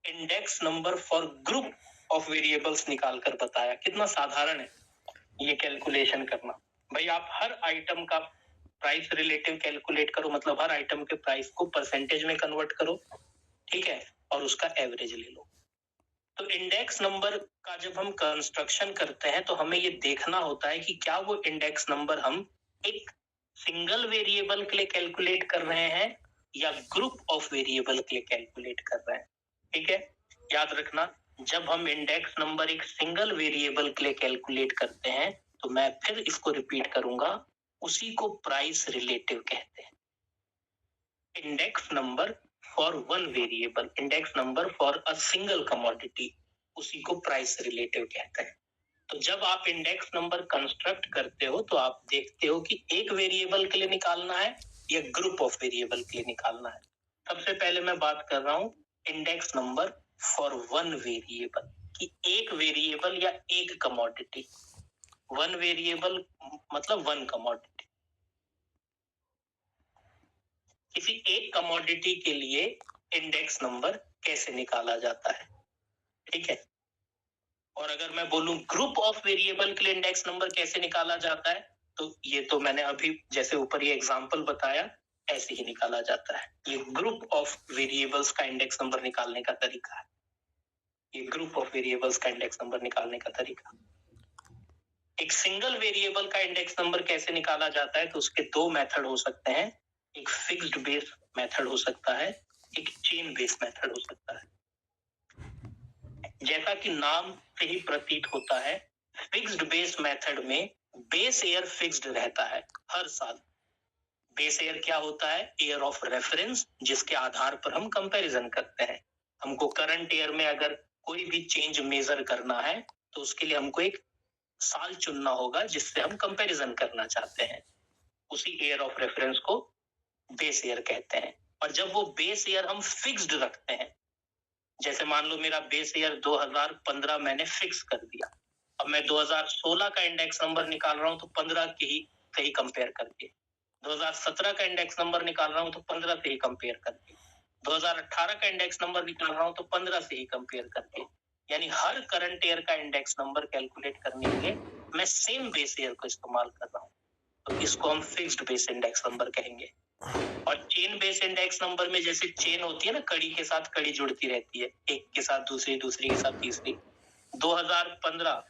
index number for group of variables निकाल कर बताया। कितना साधारण है ये कैलकुलेशन करना। भाई आप हर आइटम का प्राइस रिलेटिव कैलकुलेट करो, मतलब हर आइटम के प्राइस को परसेंटेज में कन्वर्ट करो, ठीक है, और उसका एवरेज ले लो। तो इंडेक्स नंबर का जब हम कंस्ट्रक्शन करते हैं तो हमें ये देखना होता है कि क्या वो इंडेक्स नंबर हम एक सिंगल वेरिएबल के लिए कैलकुलेट कर रहे हैं या ग्रुप ऑफ वेरिएबल के लिए कैलकुलेट कर रहे हैं। ठीक है, याद रखना, जब हम इंडेक्स नंबर एक सिंगल वेरिएबल के लिए कैलकुलेट करते हैं तो मैं फिर इसको रिपीट करूंगा, उसी को प्राइस रिलेटिव कहते हैं। Index number for one variable, index number for a single commodity, उसी को प्राइस रिलेटिव कहते हैं। तो जब आप इंडेक्स नंबर कंस्ट्रक्ट करते हो तो आप देखते हो कि एक वेरिएबल के लिए निकालना है या ग्रुप ऑफ वेरिएबल के लिए निकालना है। सबसे पहले मैं बात कर रहा हूं index number for one variable, कि एक वेरिएबल या एक कमोडिटी। वन वेरिएबल मतलब वन कमोडिटी। किसी एक कमोडिटी के लिए इंडेक्स नंबर कैसे निकाला जाता है, ठीक है। और अगर मैं बोलूं ग्रुप ऑफ वेरिएबल के लिए इंडेक्स नंबर कैसे निकाला जाता है, तो ये तो मैंने अभी जैसे ऊपर ये एग्जांपल बताया ऐसे ही निकाला जाता है। ये ग्रुप ऑफ वेरिएबल्स का इंडेक्स नंबर निकालने का तरीका है। ये ग्रुप ऑफ वेरिएबल्स का इंडेक्स नंबर निकालने का तरीका। एक सिंगल वेरिएबल का इंडेक्स नंबर कैसे निकाला जाता है, तो उसके दो मेथड हो सकते हैं। एक फिक्स्ड बेस मेथड हो सकता है, एक चेन बेस मेथड हो सकता है। जैसा कि नाम से ही प्रतीत होता है, फिक्स्ड बेस मेथड में बेस ईयर फिक्स्ड रहता है हर साल। बेस ईयर क्या होता है? ईयर ऑफ रेफरेंस, जिसके आधार पर हम कंपैरिजन करते हैं। हमको करंट ईयर में अगर कोई भी चेंज मेजर करना है तो उसके लिए हमको एक साल चुनना होगा जिससे हम कंपैरिजन करना चाहते हैं। उसी ईयर ऑफ रेफरेंस को बेस ईयर कहते हैं। और जब वो बेस ईयर हम फिक्स्ड रखते हैं, जैसे मान लो मेरा बेस ईयर 2015 मैंने फिक्स कर दिया, अब मैं 2016 का इंडेक्स नंबर निकाल रहा हूं तो 15 के ही से ही कंपेयर करके, 2017 का इंडेक्स नंबर निकाल रहा हूं तो 15 से ही कंपेयर करके, 2018 का इंडेक्स नंबर निकाल रहा हूं तो 15 से ही कंपेयर करके, यानी हर करंट ईयर का इंडेक्स नंबर कैलकुलेट करने के लिए मैं सेम बेस ईयर को इस्तेमाल कर रहा हूं। तो इसको हम फिक्स्ड बेस इंडेक्स नंबर कहेंगे। और चेन बेस इंडेक्स नंबर में जैसे चेन होती है ना, कड़ी के साथ कड़ी जुड़ती रहती है, एक के साथ दूसरी, दूसरी के साथ तीसरी। 2015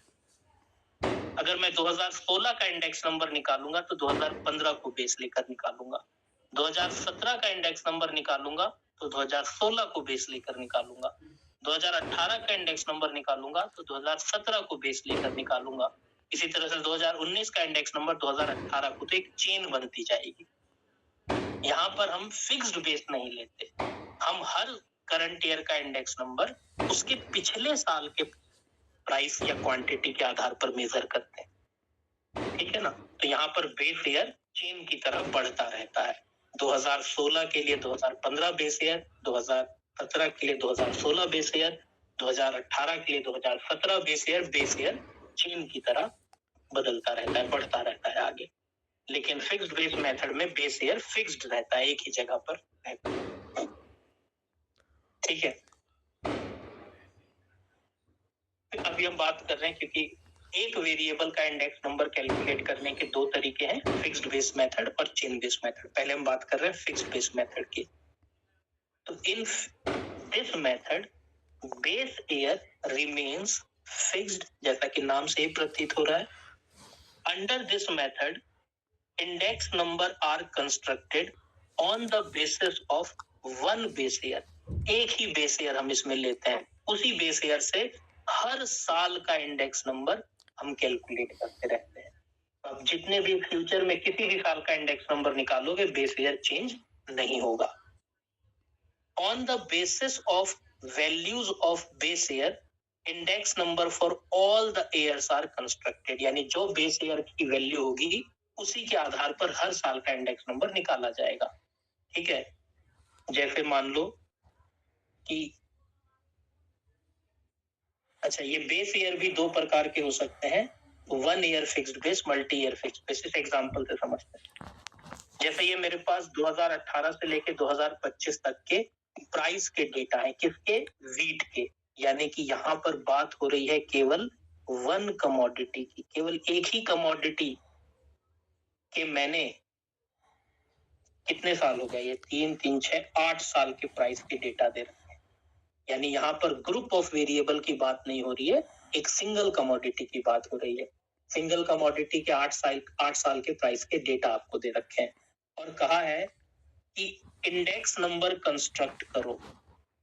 अगर मैं 2016 का इंडेक्स नंबर निकालूंगा तो 2015 को बेस लेकर निकालूंगा। 2017 का इंडेक्स नंबर निकालूंगा तो 2016 को बेस लेकर निकालूंगा। 2018 का इंडेक्स नंबर निकालूंगा तो 2017 को बेस लेकर निकालूंगा। इसी तरह से 2019 का इंडेक्स नंबर 2018 को, तो एक चेन बनती जाएगी। यहाँ पर हम फिक्स्ड बेस नहीं लेते, हम हर करंट ईयर का इंडेक्स नंबर उसके पिछले साल के प्राइस या क्वांटिटी के आधार पर मेजर करते हैं, ठीक है ना। तो यहाँ पर बेस ईयर चेन की तरह बढ़ता रहता है। 2016 के लिए 2015 बेस ईयर, 2017 के लिए 2016 बेस ईयर, 2018 के लिए 2017 बेस ईयर चेन की तरह बदलता रहता है, बढ़ता रहता है आगे। लेकिन फिक्स्ड बेस मेथड में बेस ईयर फिक्स्ड रहता है, एक ही जगह पर रहता है, ठीक है। अभी हम बात कर रहे हैं क्योंकि एक वेरिएबल का इंडेक्स नंबर कैलकुलेट करने के दो तरीके हैं, फिक्स्ड बेस मेथड और चेन बेस मेथड। पहले हम बात कर रहे हैं फिक्स्ड बेस मेथड की। तो in this method base year remains fixed, जैसा कि नाम से ही प्रतीत हो रहा है। Under this method index number are constructed on the basis of one base year. एक ही बेस ईयर हम इसमें लेते हैं, उसी बेस ईयर से हर साल का इंडेक्स नंबर हम कैलकुलेट करते रहते हैं। अब जितने भी फ्यूचर में किसी भी साल का इंडेक्स नंबर निकालोगे, बेस ईयर चेंज नहीं होगा। On the basis of values of base year index number for all the years are constructed, यानी जो बेस ईयर की वैल्यू होगी उसी के आधार पर हर साल का इंडेक्स नंबर निकाला जाएगा, ठीक है। जैसे मान लो कि अच्छा, ये बेस ईयर भी दो प्रकार के हो सकते हैं, one year fixed base, multi year fixed base. इस एग्जांपल से समझते हैं। जैसे ये मेरे पास 2018 से लेके 2025 तक के प्राइस के डेटा है, किसके? वीट के। यानी कि यहाँ पर बात हो रही है केवल वन कमोडिटी की, केवल एक ही कमोडिटी के मैंने कितने साल हो गए, ये 3 3 6 8 साल के प्राइस के डेटा दे रहे हैं। यानी यहाँ पर ग्रुप ऑफ वेरिएबल की बात नहीं हो रही है, एक सिंगल कमोडिटी की बात हो रही है। सिंगल कमोडिटी के 8 साल के प्राइस के डेटा आपको दे रखे हैं और कहा है कि इंडेक्स नंबर कंस्ट्रक्ट करो।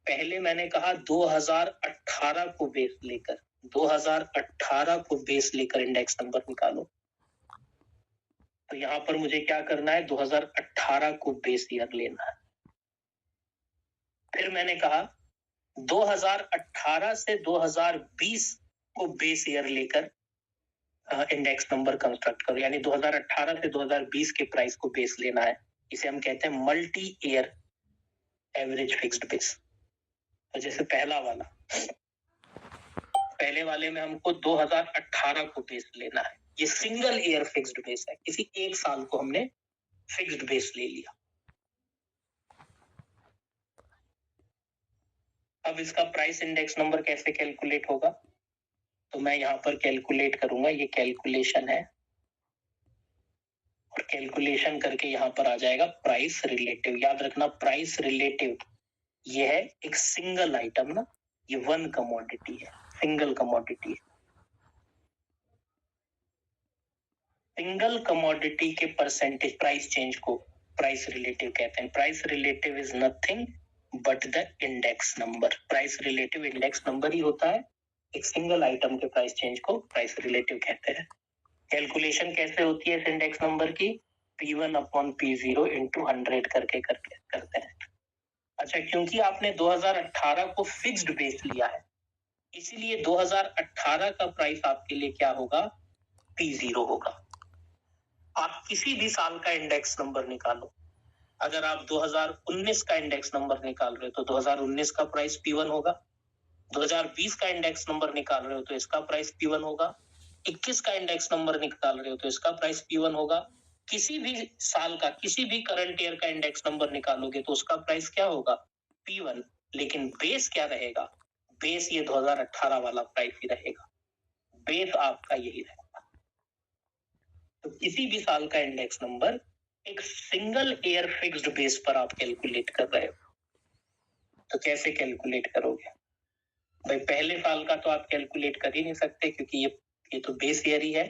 पहले मैंने कहा 2018 को बेस लेकर, 2018 को बेस लेकर इंडेक्स नंबर निकालो। तो यहाँ पर मुझे क्या करना है, 2018 को बेस ईयर लेना है। फिर मैंने कहा 2018 से 2020 को बेस ईयर लेकर इंडेक्स नंबर कंस्ट्रक्ट करो, यानी 2018 से 2020 के प्राइस को बेस लेना है। इसे हम कहते हैं multi year average fixed base. तो जैसे पहले वाले में हमको 2018 को बेस लेना है, ये सिंगल ईयर फिक्स्ड बेस है, किसी एक साल को हमने फिक्स्ड बेस ले लिया। अब इसका प्राइस इंडेक्स नंबर कैसे कैलकुलेट होगा, तो मैं यहाँ पर कैलकुलेट करूंगा, ये कैलकुलेशन है, और कैलकुलेशन करके यहाँ पर आ जाएगा प्राइस रिलेटिव। याद रखना प्राइस रिलेटिव ये है एक सिंगल आइटम ना, ये वन कमोडिटी है, सिंगल कमोडिटी है। सिंगल कमोडिटी के परसेंटेज प्राइस चेंज को प्राइस रिलेटिव कहते हैं। Price relative is nothing but the index number. Price relative index number ही होता है, एक सिंगल आइटम के प्राइस चेंज को प्राइस रिलेटिव कहते हैं। कैलकुलेशन कैसे होती है इस इंडेक्स नंबर की, P1 अपॉन P0 इंटू 100 करके करते हैं। अच्छा, क्योंकि आपने 2018 को फिक्स्ड बेस लिया है, इसीलिए 2018 का प्राइस आपके लिए क्या होगा, P0 होगा। आप किसी भी साल का इंडेक्स नंबर निकालो, अगर आप 2019 का इंडेक्स नंबर निकाल रहे हो तो 2019 का प्राइस P1 होगा, 2020 का इंडेक्स नंबर निकाल रहे हो तो इसका प्राइस P1 होगा, 21 का इंडेक्स नंबर निकाल रहे हो तो इसका प्राइस P1 होगा। किसी भी साल का, किसी भी करंट ईयर का इंडेक्स नंबर निकालोगे तो उसका प्राइस क्या होगा, P1। लेकिन बेस क्या रहेगा, बेस ये 2018 वाला प्राइस ही रहेगा, बेस आपका यही रहेगा। तो किसी भी साल का इंडेक्स नंबर एक सिंगल ईयर फिक्स्ड बेस पर आप कैलकुलेट कर रहे हो, तो कैसे कैलकुलेट करोगे भाई, पहले साल का तो आप कैलकुलेट कर ही नहीं सकते क्योंकि ये तो बेस ईयर ही है।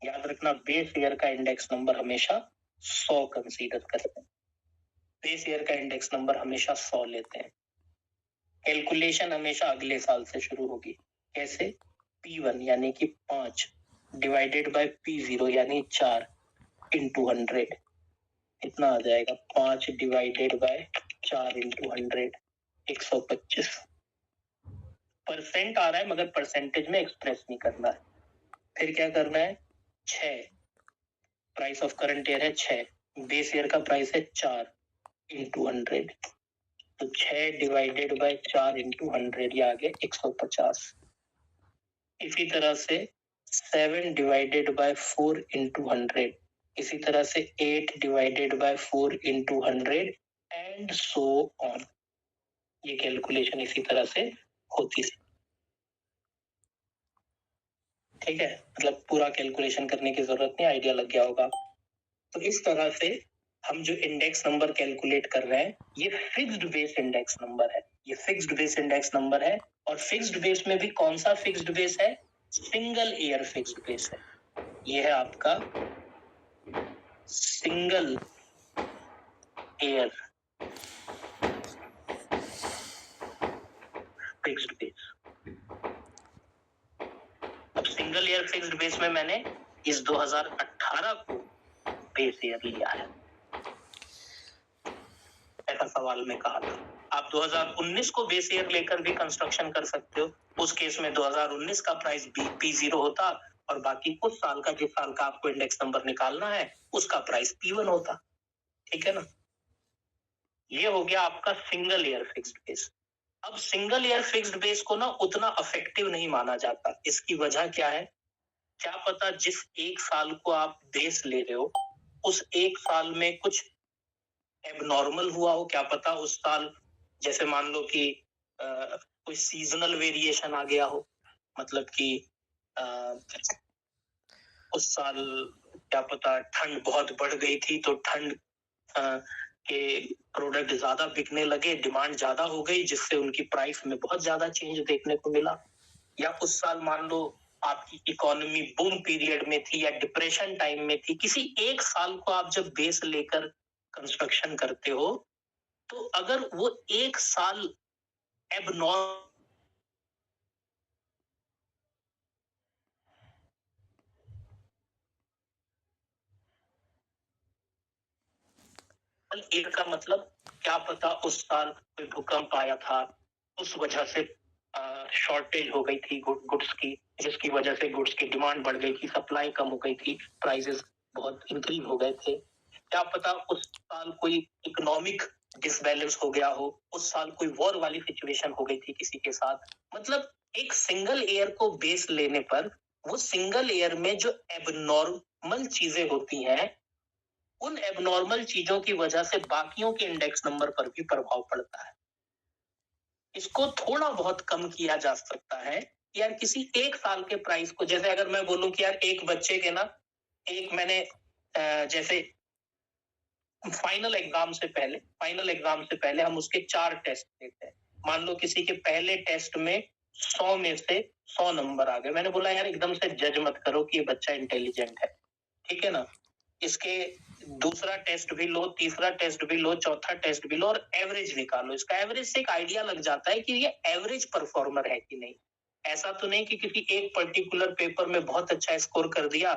याद रखना बेस ईयर का इंडेक्स नंबर हमेशा 100 कंसीडर करते हैं, बेस ईयर का इंडेक्स नंबर हमेशा 100 लेते हैं। कैलकुलेशन हमेशा अगले साल से शुरू होगी, कैसे, P1 यानी कि 5 डिवाइडेड बाय P0 यानी 4 इंटू 100, इतना आ जाएगा, 5 डिवाइडेड बाय 4 इंटू 100, 125। परसेंट आ रहा है मगर परसेंटेज में एक्सप्रेस नहीं करना है। फिर क्या करना है, 6 प्राइस ऑफ करंट ईयर है 6, बेस ईयर का प्राइस है 4 इंटू 100, तो 6 डिवाइडेड बाय 4 इंटू 100 ये आ गया 150। इसी तरह से 7 डिवाइडेड बाय 4 इंटू 100, इसी तरह से 8 divided by 4 into 100 and so on. ये कैलकुलेशन इसी तरह से होती है, ठीक है, मतलब पूरा कैलकुलेशन करने की जरूरत नहीं, आइडिया लग गया होगा। तो इस तरह से हम जो इंडेक्स नंबर कैलकुलेट कर रहे हैं ये फिक्स्ड बेस इंडेक्स नंबर है, ये फिक्स्ड बेस इंडेक्स नंबर है। और फिक्स्ड बेस में भी कौन सा फिक्स्ड बेस है, सिंगल ईयर फिक्स्ड बेस है। ये है आपका सिंगल ईयर फिक्स्ड बेस। अब सिंगल ईयर फिक्स्ड बेस में मैंने इस 2018 को बेस ईयर लिया है, ऐसा सवाल में कहा था। आप 2019 को बेस ईयर लेकर भी कंस्ट्रक्शन कर सकते हो, उस केस में 2019 का प्राइस P0 होता और बाकी कुछ साल का, जिस साल का आपको इंडेक्स नंबर निकालना है उसका प्राइस P1 होता, ठीक है ना। ये हो गया आपका सिंगल ईयर फिक्स्ड बेस। अब सिंगल ईयर फिक्स्ड बेस को ना उतना इफेक्टिव नहीं माना जाता, इसकी वजह क्या है, क्या पता जिस एक साल को आप बेस ले रहे हो उस एक साल में कुछ एबनॉर्मल हुआ हो, क्या पता उस साल जैसे मान लो कि कोई सीजनल वेरिएशन आ गया हो, मतलब कि उस साल क्या पता ठंड बहुत बढ़ गई थी तो ठंड के प्रोडक्ट ज्यादा बिकने लगे, डिमांड ज्यादा हो गई जिससे उनकी प्राइस में बहुत ज्यादा चेंज देखने को मिला। या उस साल मान लो आपकी इकोनॉमी बूम पीरियड में थी या डिप्रेशन टाइम में थी, किसी एक साल को आप जब बेस लेकर कंस्ट्रक्शन करते हो तो अगर वो एक साल एबनॉर्मल ईयर का मतलब क्या पता उस साल कोई भूकंप आया था, उस वजह से शॉर्टेज हो गई थी गुड्स की, जिसकी वजह से गुड्स की डिमांड बढ़ गई थी, सप्लाई कम हो गई थी, प्राइसेस बहुत इंक्रीज हो गए थे। क्या पता उस साल कोई इकोनॉमिक डिसबैलेंस हो गया हो, उस साल कोई वॉर वाली सिचुएशन हो गई थी किसी के साथ। मतलब एक सिंगल ईयर को बेस लेने पर वो सिंगल ईयर में जो एबनॉर्मल चीजें होती हैं, उन एबनॉर्मल चीजों की वजह से बाकियों के इंडेक्स नंबर पर भी प्रभाव पड़ता है। इसको थोड़ा बहुत कम किया जा सकता है। यार किसी एक साल के प्राइस को, जैसे अगर मैं बोलूं कि यार एक बच्चे के ना, एक मैंने जैसे फाइनल एग्जाम से पहले हम उसके 4 टेस्ट लेते हैं। मान लो किसी के पहले टेस्ट में 100 में से 100 नंबर आ गए। मैंने बोला यार एकदम से जज मत करो कि ये बच्चा इंटेलिजेंट है, ठीक है ना। इसके दूसरा टेस्ट भी लो, तीसरा टेस्ट भी लो, चौथा टेस्ट भी लो और एवरेज निकालो। इसका एवरेज से एक आइडिया लग जाता है कि ये एवरेज परफॉर्मर है कि नहीं। ऐसा तो नहीं कि किसी एक पर्टिकुलर पेपर में बहुत अच्छा स्कोर कर दिया,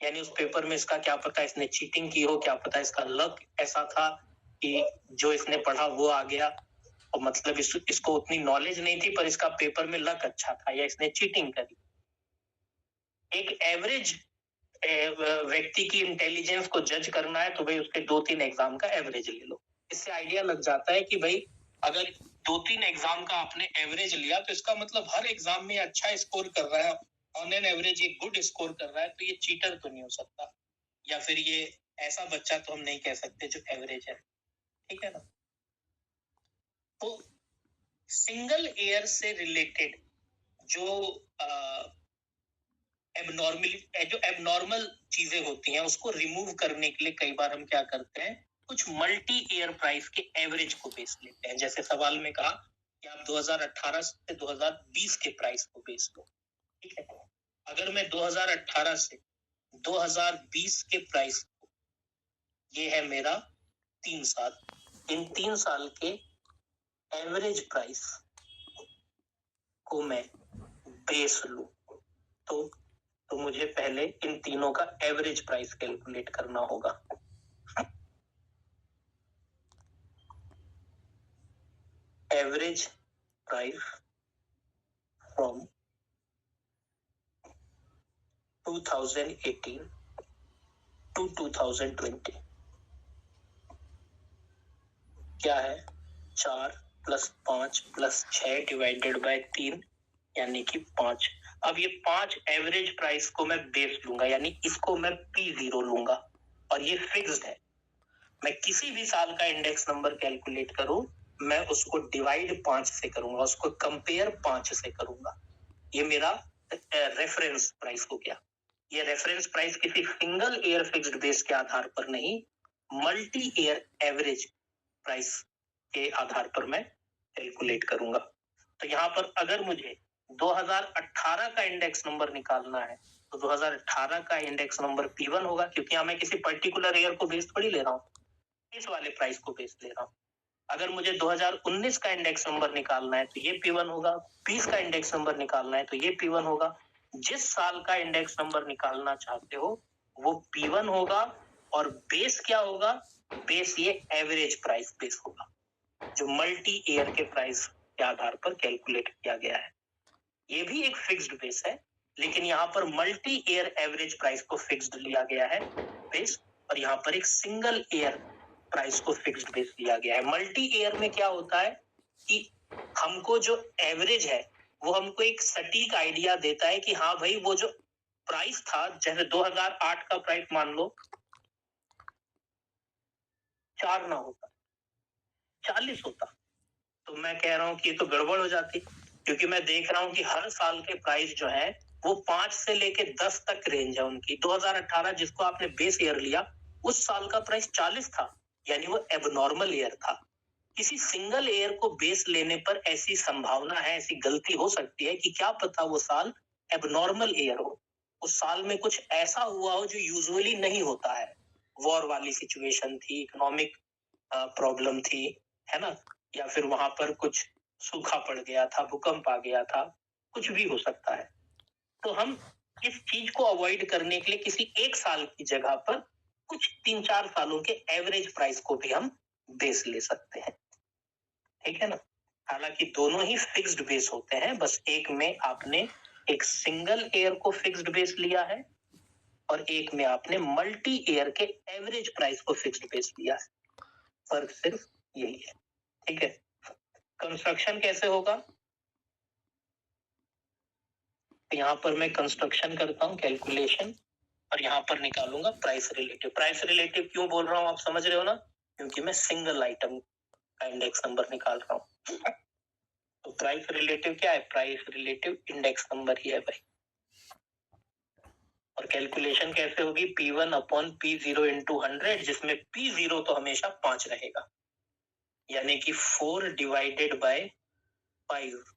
यानी उस पेपर में इसका क्या पता इसने चीटिंग की हो, क्या पता इसका लक ऐसा था कि जो इसने पढ़ा वो आ गया, और मतलब इसको उतनी नॉलेज नहीं थी पर इसका पेपर में लक अच्छा था, या इसने चीटिंग करी। एक एवरेज व्यक्ति की इंटेलिजेंस को जज करना है तो भाई उसके 2-3 एग्जाम का एवरेज ले लो। इससे आइडिया लग जाता है कि भाई अगर 2-3 एग्जाम का आपने एवरेज लिया तो इसका मतलब हर एग्जाम में अच्छा स्कोर कर रहा है, ऑन एन एवरेज एक गुड स्कोर कर रहा है, तो ये चीटर तो नहीं हो सकता, या फिर ये ऐसा बच्चा तो हम नहीं कह सकते जो एवरेज है, ठीक है ना। तो सिंगल ईयर से रिलेटेड जो एबनॉर्मल चीजें होती हैं उसको रिमूव करने के लिए कई बार हम क्या करते हैं, कुछ मल्टी ईयर प्राइस के एवरेज को बेस लेते हैं। जैसे सवाल में कहा कि आप 2018 से 2020 के प्राइस को बेस लो, ठीक है। अगर मैं 2018 से 2020 के प्राइस को, ये है मेरा 3 साल, इन 3 साल के एवरेज प्राइस को मैं बेस लूं, तो मुझे पहले इन तीनों का एवरेज प्राइस कैलकुलेट करना होगा। एवरेज प्राइस फ्रॉम 2018 टू 2020 क्या है, 4 + 5 + 6 डिवाइडेड बाय 3 यानी कि 5। अब ये 5 एवरेज प्राइस को मैं बेस लूंगा, यानी इसको मैं P0 लूंगा, और ये फिक्स्ड है। मैं किसी भी साल का इंडेक्स नंबर कैलकुलेट करूं, मैं उसको डिवाइड 5 से करूंगा, उसको कंपेयर 5 से करूंगा। ये मेरा रेफरेंस प्राइस हो गया। ये रेफरेंस प्राइस किसी सिंगल ईयर फिक्स्ड बेस के आधार पर नहीं, मल्टी ईयर एवरेज प्राइस के आधार पर मैं कैलकुलेट करूंगा। तो यहाँ पर अगर मुझे 2018 का इंडेक्स नंबर निकालना है तो 2018 का इंडेक्स नंबर P1 होगा, क्योंकि मैं किसी पर्टिकुलर ईयर को बेस थोड़ी ले रहा हूँ, इस वाले प्राइस को बेस ले रहा हूँ। अगर मुझे 2019 का इंडेक्स नंबर निकालना है तो ये P1 होगा, 20 का इंडेक्स नंबर निकालना है तो ये P1 होगा। जिस साल का इंडेक्स नंबर निकालना चाहते हो वो P1 होगा, और बेस क्या होगा, बेस ये एवरेज प्राइस बेस होगा, जो मल्टी ईयर के प्राइस के आधार पर कैलकुलेट किया गया है। ये भी एक फिक्स्ड बेस है, लेकिन यहाँ पर मल्टी ईयर एवरेज प्राइस को फिक्स्ड लिया गया है बेस, और यहाँ पर एक सिंगल ईयर प्राइस को फिक्स्ड बेस लिया गया है। मल्टी ईयर में क्या होता है कि हमको जो एवरेज है वो हमको एक सटीक आइडिया देता है कि हाँ भाई वो जो प्राइस था, जैसे 2008 का प्राइस मान लो 4 ना होता, 40 होता, तो मैं कह रहा हूँ कि ये तो गड़बड़ हो जाती, क्योंकि मैं देख रहा हूँ कि हर साल के प्राइस जो है वो 5 से लेके 10 तक रेंज है उनकी। 2018 जिसको आपने बेस ईयर लिया, उस साल का प्राइस 40 था, यानी वो एबनॉर्मल ईयर था। किसी सिंगल ईयर को बेस लेने पर ऐसी संभावना है, ऐसी गलती हो सकती है कि क्या पता वो साल एबनॉर्मल ईयर हो, उस साल में कुछ ऐसा हुआ हो जो यूजुअली नहीं होता है, वॉर वाली सिचुएशन थी, इकोनॉमिक प्रॉब्लम थी, है ना, या फिर वहां पर कुछ सूखा पड़ गया था, भूकंप आ गया था, कुछ भी हो सकता है। तो हम इस चीज को अवॉइड करने के लिए किसी एक साल की जगह पर कुछ 3-4 सालों के एवरेज प्राइस को भी हम बेस ले सकते हैं, ठीक है ना। हालांकि दोनों ही फिक्स्ड बेस होते हैं, बस एक में आपने एक सिंगल ईयर को फिक्स्ड बेस लिया है और एक में आपने मल्टी ईयर के एवरेज प्राइस को फिक्स्ड बेस लिया है। फर्क सिर्फ यही है, ठीक है। कंस्ट्रक्शन कैसे होगा, यहां पर मैं कंस्ट्रक्शन करता हूं, कैलकुलेशन, और यहां पर निकालूंगा प्राइस रिलेटिव। प्राइस रिलेटिव क्यों बोल रहा हूं आप समझ रहे हो ना, क्योंकि मैं सिंगल आइटम का इंडेक्स नंबर निकाल रहा हूं। तो प्राइस रिलेटिव क्या है, प्राइस रिलेटिव इंडेक्स नंबर ही है भाई। और कैलकुलेशन कैसे होगी, P1 अपॉन P0 इंटू 100, जिसमें P0 तो हमेशा 5 रहेगा, यानी कि 4 डिवाइडेड बाय 5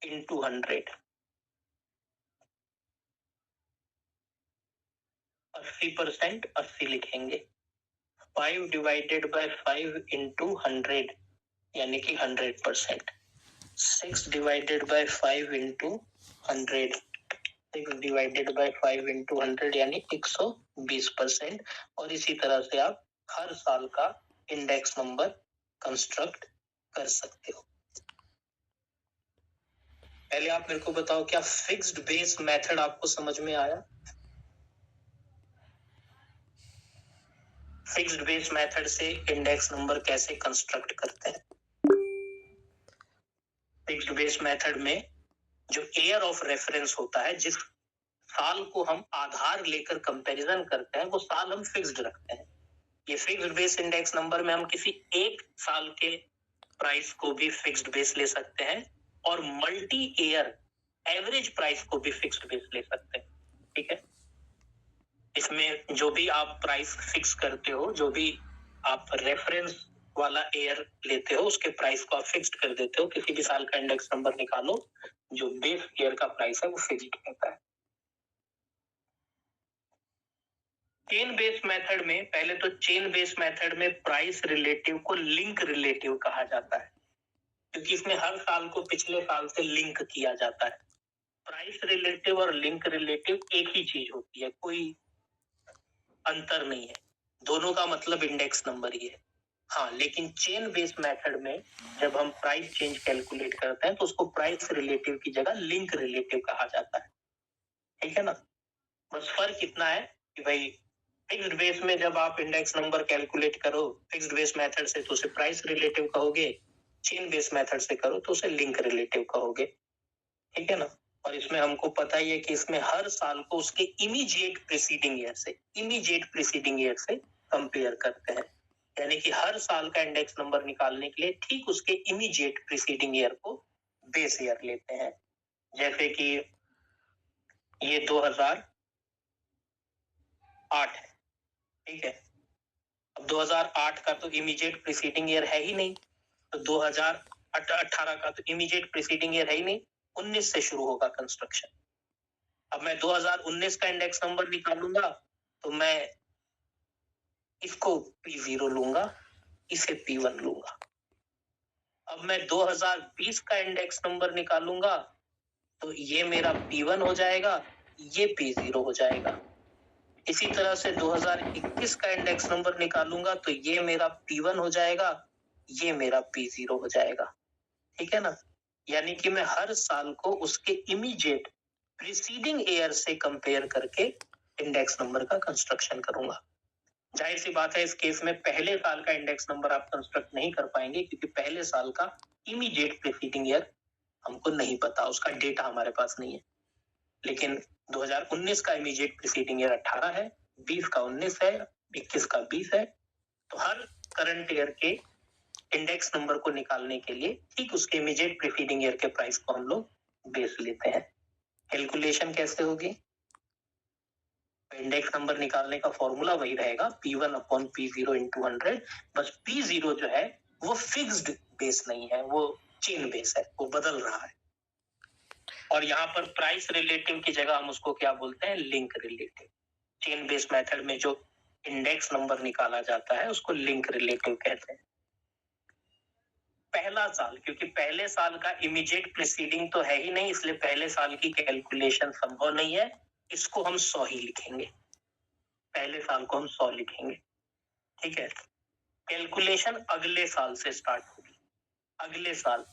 इंटू 100, 80% 80 लिखेंगे। 5 डिवाइडेड बाय 5 इंटू 100 यानी कि 100%। 6 divided by 5 into 100, 6 divided by 5 into 100 यानी 120%। और इसी तरह से आप हर साल का इंडेक्स नंबर कंस्ट्रक्ट कर सकते हो। पहले आप मेरे को बताओ, क्या फिक्स्ड बेस मेथड आपको समझ में आया? फिक्स्ड बेस मेथड से इंडेक्स नंबर कैसे कंस्ट्रक्ट करते हैं? फिक्स्ड बेस मेथड में जो ईयर ऑफ रेफरेंस होता है, जिस साल को हम आधार लेकर कंपैरिजन करते हैं, वो साल हम फिक्स्ड रखते हैं। ये फिक्स्ड बेस इंडेक्स नंबर में हम किसी एक साल के प्राइस को भी फिक्स्ड बेस ले सकते हैं और मल्टी ईयर एवरेज प्राइस को भी फिक्स्ड बेस ले सकते हैं, ठीक है। इसमें जो भी आप प्राइस फिक्स करते हो, जो भी आप रेफरेंस वाला ईयर लेते हो, उसके प्राइस को आप फिक्स्ड कर देते हो। किसी भी साल का इंडेक्स नंबर निकालो, जो बेस ईयर का प्राइस है वो फिक्स्ड रहता है। चेन बेस मेथड में, पहले तो चेन बेस मेथड में प्राइस रिलेटिव को लिंक रिलेटिव कहा जाता है, क्योंकि इसमें हर साल को पिछले साल से लिंक किया जाता है। प्राइस रिलेटिव और लिंक रिलेटिव एक ही चीज होती है, कोई अंतर नहीं है, दोनों का मतलब इंडेक्स नंबर ही है। हाँ, लेकिन चेन बेस मेथड में जब हम प्राइस चेंज कैलकुलेट करते हैं तो उसको प्राइस रिलेटिव की जगह लिंक रिलेटिव कहा जाता है, ठीक है ना। बस फर्क इतना है कि भाई फिक्स्ड बेस में जब आप इंडेक्स नंबर कैलकुलेट करो फिक्स्ड बेस मेथड से तो उसे प्राइस रिलेटिव कहोगे, चेन बेस मेथड से करो तो उसे लिंक रिलेटिव कहोगे, ठीक है ना। और इसमें हमको पता ही है कि इसमें हर साल को उसके इमीडिएट प्रीसीडिंग ईयर से कंपेयर करते हैं, यानी कि हर साल का इंडेक्स नंबर निकालने के लिए ठीक उसके इमीडिएट प्रीसीडिंग ईयर को बेस ईयर लेते हैं। जैसे कि ये 2008 है, ठीक है। अब 2008 का तो इमीडिएट प्रीसीडिंग ईयर है ही नहीं, तो 2018 का तो इमीडिएट प्रीसीडिंग ईयर है ही नहीं, 19 से शुरू होगा कंस्ट्रक्शन। अब मैं 2019 का इंडेक्स नंबर निकालूंगा तो मैं इसको P0 लूंगा, इसे P1 लूंगा। अब मैं 2020 का इंडेक्स नंबर निकालूंगा तो ये मेरा P1 हो जाएगा, ये P0 हो जाएगा। इसी तरह से 2021 का इंडेक्स नंबर निकालूंगा तो ये मेरा P1 हो जाएगा, ये मेरा P0 हो जाएगा, ठीक है ना। यानी कि मैं हर साल को उसके इमीडिएट प्रीसीडिंग ईयर से कंपेयर करके इंडेक्स नंबर का कंस्ट्रक्शन करूंगा। जाहिर सी बात है, इस केस में पहले साल का इंडेक्स नंबर आप कंस्ट्रक्ट नहीं कर पाएंगे, क्योंकि पहले साल का इमीडिएट प्रीसीडिंग ईयर हमको नहीं पता, उसका डेटा हमारे पास नहीं है। लेकिन 2019 का इमीडिएट प्रीसीडिंग ईयर 18 है, 20 का 19 है, 21 का 20 है। तो हर करंट ईयर के इंडेक्स नंबर को निकालने के लिए ठीक उसके इमीडिएट प्रीसीडिंग ईयर के प्राइस को हम लोग बेस लेते हैं। कैलकुलेशन कैसे होगी, इंडेक्स नंबर निकालने का फॉर्मूला वही रहेगा, P1 अपॉन P0 इंटू 100। बस P0 जो है वो फिक्स्ड बेस नहीं है, वो चेन बेस है, वो बदल रहा है। और यहाँ पर प्राइस रिलेटिव की जगह हम उसको क्या बोलते हैं, link relative. Chain base method में जो इंडेक्स नंबर निकाला जाता है उसको लिंक रिलेटिव कहते हैं। पहला साल, क्योंकि पहले साल का इमीडिएट प्रीसीडिंग तो है ही नहीं, इसलिए पहले साल की कैलकुलेशन संभव नहीं है, इसको हम 100 ही लिखेंगे, पहले साल को हम 100 लिखेंगे, ठीक है। कैलकुलेशन अगले साल से स्टार्ट होगी। अगले साल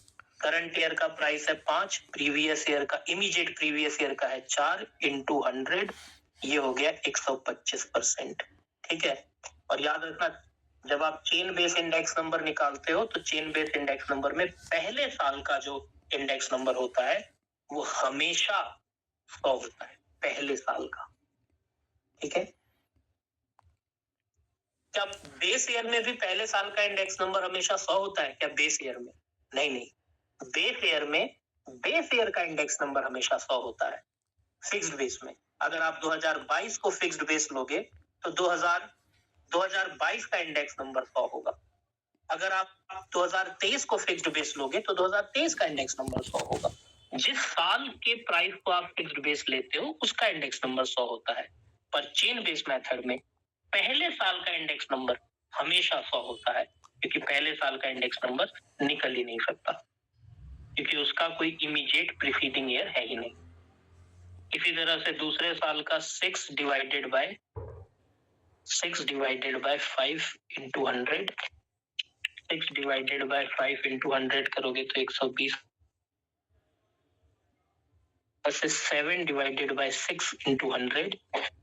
करंट ईयर का प्राइस है 5, प्रीवियस ईयर का इमीडिएट प्रीवियस ईयर का है 4 into 100, ये हो गया 125%। ठीक है, और याद रखना जब आप चेन बेस इंडेक्स नंबर निकालते हो तो चेन बेस इंडेक्स नंबर में पहले साल का जो इंडेक्स नंबर होता है वो हमेशा 100 होता है, पहले साल का। ठीक है, क्या बेस ईयर में भी पहले साल का इंडेक्स नंबर हमेशा 100 होता है क्या बेस ईयर में? नहीं, बेस ईयर में बेस ईयर का इंडेक्स नंबर हमेशा 100 होता है फिक्स्ड बेस में। अगर आप 2022 को फिक्स्ड बेस लोगे तो 2022 का इंडेक्स नंबर 100 होगा। अगर आप 2023 को फिक्स्ड बेस लोगे तो 2023 का इंडेक्स नंबर 100 होगा। जिस साल के प्राइस को आप फिक्स्ड बेस लेते हो उसका इंडेक्स नंबर 100 होता है, पर चेन बेस मेथड में पहले साल का इंडेक्स नंबर हमेशा 100 होता है, क्योंकि पहले साल का इंडेक्स नंबर निकल ही नहीं सकता, क्योंकि उसका कोई इमीडिएट प्रीसीडिंग ईयर है ही नहीं। इसी तरह से दूसरे साल का 6 divided by 5 into 100, 6 divided by 5 into 100 करोगे तो 120, 7 डिवाइडेड बाय 6 into 100,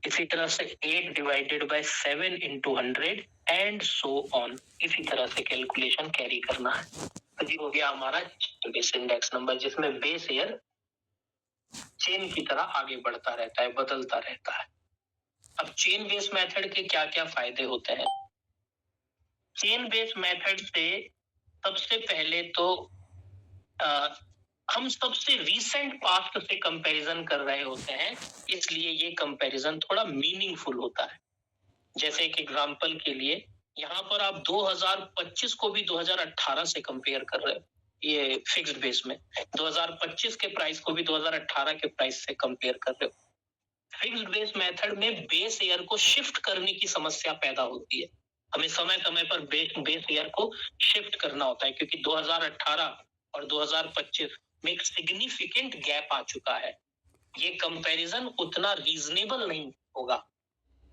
इसी तरह से 8 divided by 7 into 100 and so on. इसी तरह से कैलकुलेशन कैरी करना है। तो ये हो गया हमारा बेस इंडेक्स नंबर, जिसमें बेस ईयर चेन की तरह आगे बढ़ता रहता है, बदलता रहता है। अब चेन बेस मेथड के क्या क्या फायदे होते हैं? चेन बेस मेथड से सबसे पहले तो हम सबसे रीसेंट पास्ट से कंपैरिजन कर रहे होते हैं, इसलिए ये कंपैरिजन थोड़ा मीनिंगफुल होता है। जैसे एक एग्जांपल के लिए यहाँ पर आप 2025 को भी 2018 से कंपेयर कर रहे हो, ये फिक्स्ड बेस में 2025 के प्राइस को भी 2018 के प्राइस से कंपेयर कर रहे हो। फिक्स्ड बेस मेथड में बेस ईयर को शिफ्ट करने की समस्या पैदा होती है। हमें समय समय पर बेस ईयर को शिफ्ट करना होता है, क्योंकि 2018 और 2025 में एक सिग्निफिकेंट गैप आ चुका है। ये कंपैरिजन उतना रीजनेबल नहीं होगा,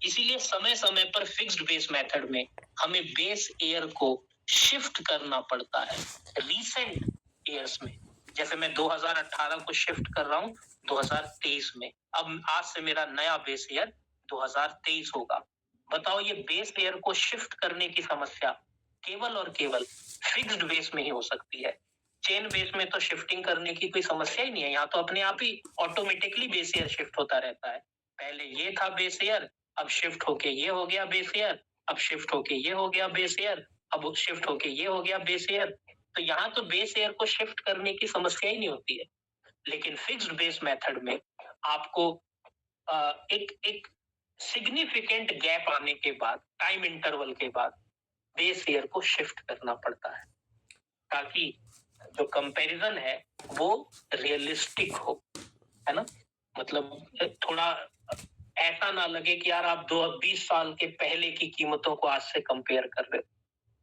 इसीलिए समय समय पर फिक्स्ड बेस मेथड में हमें बेस ईयर को शिफ्ट करना पड़ता है रीसेंट ईयर्स में। जैसे मैं 2018 को शिफ्ट कर रहा हूं 2023 में, अब आज से मेरा नया बेस ईयर 2023 होगा। बताओ, ये बेस ईयर को शिफ्ट करने की समस्या केवल और केवल फिक्स्ड बेस में ही हो सकती है। चेन बेस में तो शिफ्टिंग करने की कोई समस्या ही नहीं है, यहाँ तो अपने आप ही ऑटोमेटिकली बेस ईयर शिफ्ट होता रहता है। पहले ये था बेस ईयर, अब शिफ्ट होके ये हो गया बेस ईयर, अब शिफ्ट होके ये हो गया बेस ईयर, अब शिफ्ट होके ये हो गया बेस ईयर। तो यहाँ तो बेस ईयर को शिफ्ट करने की समस्या ही नहीं होती है। लेकिन फिक्स्ड बेस मेथड में आपको एक सिग्निफिकेंट गैप आने के बाद, टाइम इंटरवल के बाद बेस ईयर को शिफ्ट करना पड़ता है, ताकि जो कंपैरिजन है वो रियलिस्टिक हो, है ना। मतलब थोड़ा ऐसा ना लगे कि यार आप 20 साल के पहले की कीमतों को आज से कंपेयर कर रहे हो,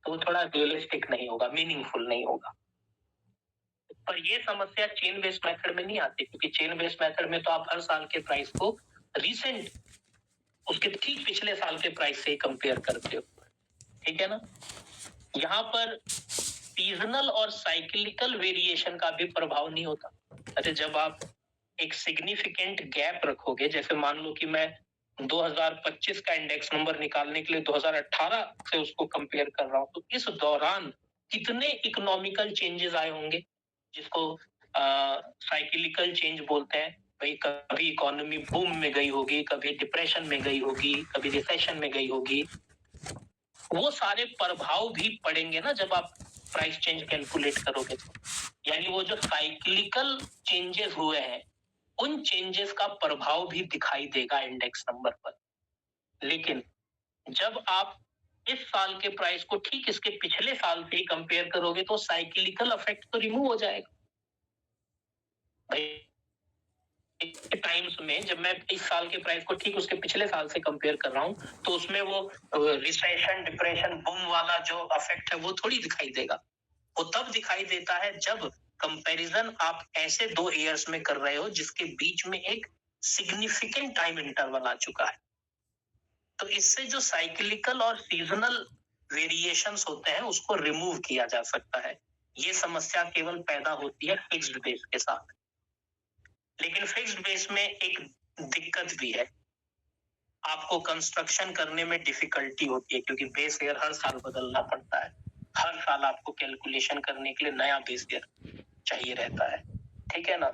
तो वो थोड़ा रियलिस्टिक नहीं होगा, मीनिंगफुल नहीं होगा। पर ये समस्या चेन बेस्ड मेथड में नहीं आती, क्योंकि चेन बेस्ड मेथड में तो आप हर साल के प्राइस को रीसेंट उसके ठीक पिछले साल के प्राइस से कंपेयर करते हो, ठीक है ना। यहाँ पर सीजनल और साइक्लिकल वेरिएशन का भी प्रभाव नहीं होता। अरे जब आप एक सिग्निफिकेंट गैप रखोगे, जैसे मान लो कि मैं 2025 का इंडेक्स नंबर निकालने के लिए 2018 से उसको कंपेयर कर रहा हूं, तो इस दौरान कितने इकोनॉमिकल चेंजेस आए होंगे, जिसको साइक्लिकल चेंज बोलते हैं। भाई कभी इकोनॉमी बूम में गई होगी, कभी डिप्रेशन में गई होगी, कभी रिसेशन में गई होगी। वो सारे प्रभाव भी पड़ेंगे ना जब आप प्राइस चेंज कैलकुलेट करोगे तो। यानी वो जो साइक्लिकल चेंजेस हुए हैं उन चेंजेस का प्रभाव भी दिखाई देगा इंडेक्स नंबर पर। लेकिन जब आप इस साल के प्राइस को ठीक इसके पिछले साल से ही कंपेयर करोगे तो साइक्लिकल इफेक्ट तो रिमूव हो जाएगा। टाइम्स में जब मैं इस साल के प्राइस को ठीक उसके पिछले साल से कंपेयर कर रहा हूं, तो उसमें वो रिसेशन, डिप्रेशन, बूम वाला जो इफेक्ट है वो थोड़ी दिखाई देगा। वो तब दिखाई देता है जब कंपैरिजन आप ऐसे 2 ईयर्स में कर रहे हो जिसके बीच में एक सिग्निफिकेंट टाइम इंटरवल आ चुका है। तो इससे जो साइक्लिकल और सीजनल वेरिएशंस होते हैं उसको रिमूव किया जा सकता है। ये समस्या केवल पैदा होती है फिक्स्ड बेस के साथ। लेकिन फिक्स्ड बेस में एक दिक्कत भी है, आपको कंस्ट्रक्शन करने में डिफिकल्टी होती है क्योंकि बेस ईयर हर साल बदलना पड़ता है। हर साल आपको कैलकुलेशन करने के लिए नया बेस ईयर चाहिए रहता है, ठीक है ना।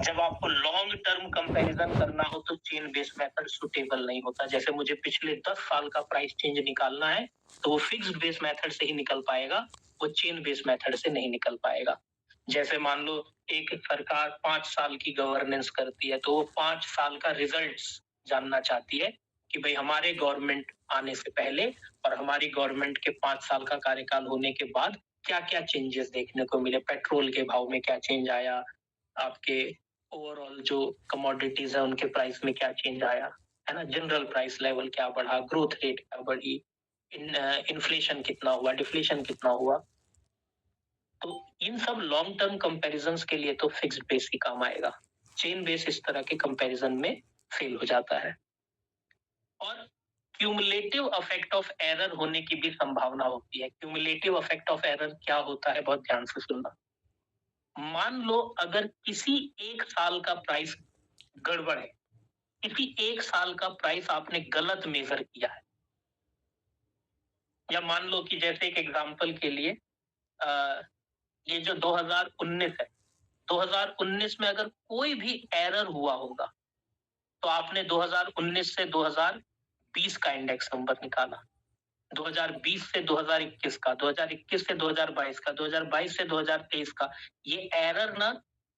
जब आपको लॉन्ग टर्म कंपैरिजन करना हो तो चेन बेस मेथड सुटेबल नहीं होता। जैसे मुझे पिछले 10 साल का प्राइस चेंज निकालना है तो वो फिक्स्ड बेस मेथड से ही निकल पाएगा, वो चेन बेस मेथड से नहीं निकल पाएगा। जैसे मान लो एक सरकार 5 साल की गवर्नेंस करती है तो वो 5 साल का रिजल्ट्स जानना चाहती है कि भाई हमारे गवर्नमेंट आने से पहले और हमारी गवर्नमेंट के 5 साल का कार्यकाल होने के बाद क्या क्या चेंजेस देखने को मिले, पेट्रोल के भाव में क्या चेंज आया, आपके ओवरऑल जो कमोडिटीज है उनके प्राइस में क्या चेंज आया, है ना, जनरल प्राइस लेवल क्या बढ़ा, ग्रोथ रेट क्या बढ़ी, इन्फ्लेशन कितना हुआ, डिफ्लेशन कितना हुआ। तो इन सब लॉन्ग टर्म कंपैरिजंस के लिए तो फिक्स्ड बेस ही काम आएगा। चेन बेस इस तरह के कंपैरिजन में फेल हो जाता है। और क्यूमुलेटिव इफेक्ट ऑफ एरर होने की भी संभावना होती है। क्यूमुलेटिव इफेक्ट ऑफ एरर क्या होता है, बहुत ध्यान से सुनना। मान लो अगर किसी एक साल का प्राइस गड़बड़ है, किसी एक साल का प्राइस आपने गलत मेजर किया है, या मान लो कि जैसे एक एग्जांपल के लिए ये जो 2019 है, 2019 में अगर कोई भी एरर हुआ होगा तो आपने 2019 से 2020 का इंडेक्स नंबर निकाला, 2020 से 2021 का, 2021 से 2022 का, 2022 से 2023 का, ये एरर ना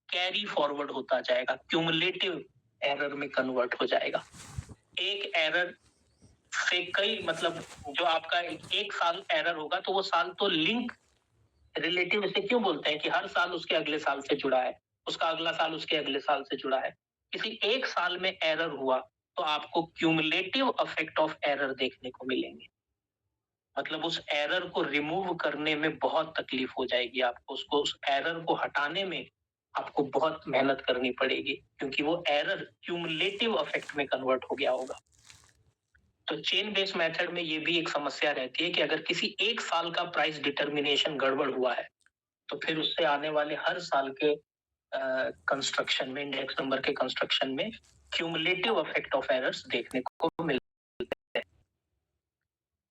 कैरी फॉरवर्ड होता जाएगा, क्यूमुलेटिव एरर में कन्वर्ट हो जाएगा। एक एरर से कई, मतलब जो आपका एक साल एरर होगा तो वो साल तो लिंक रिलेटिव से क्यों बोलते हैं कि हर साल उसके अगले साल से जुड़ा है, उसका अगला साल उसके अगले साल से जुड़ा है। किसी एक साल में एरर हुआ तो आपको क्यूमुलेटिव इफेक्ट ऑफ एरर देखने को मिलेंगे। मतलब उस एरर को रिमूव करने में बहुत तकलीफ हो जाएगी आपको, उसको, उस एरर को हटाने में आपको बहुत मेहनत करनी पड़ेगी क्योंकि वो एरर क्यूमुलेटिव इफेक्ट में कन्वर्ट हो गया होगा। तो चेन बेस मेथड में ये भी एक समस्या रहती है कि अगर किसी एक साल का प्राइस डिटर्मिनेशन गड़बड़ हुआ है तो फिर उससे आने वाले हर साल के कंस्ट्रक्शन में, इंडेक्स नंबर के कंस्ट्रक्शन में क्यूमुलेटिव इफेक्ट ऑफ एरर्स देखने को मिलते हैं।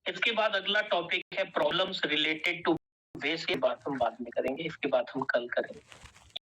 इसके बाद अगला टॉपिक है प्रॉब्लम्स रिलेटेड टू बेस, ये बात हम बाद में करेंगे, इसके बाद हम कल करेंगे।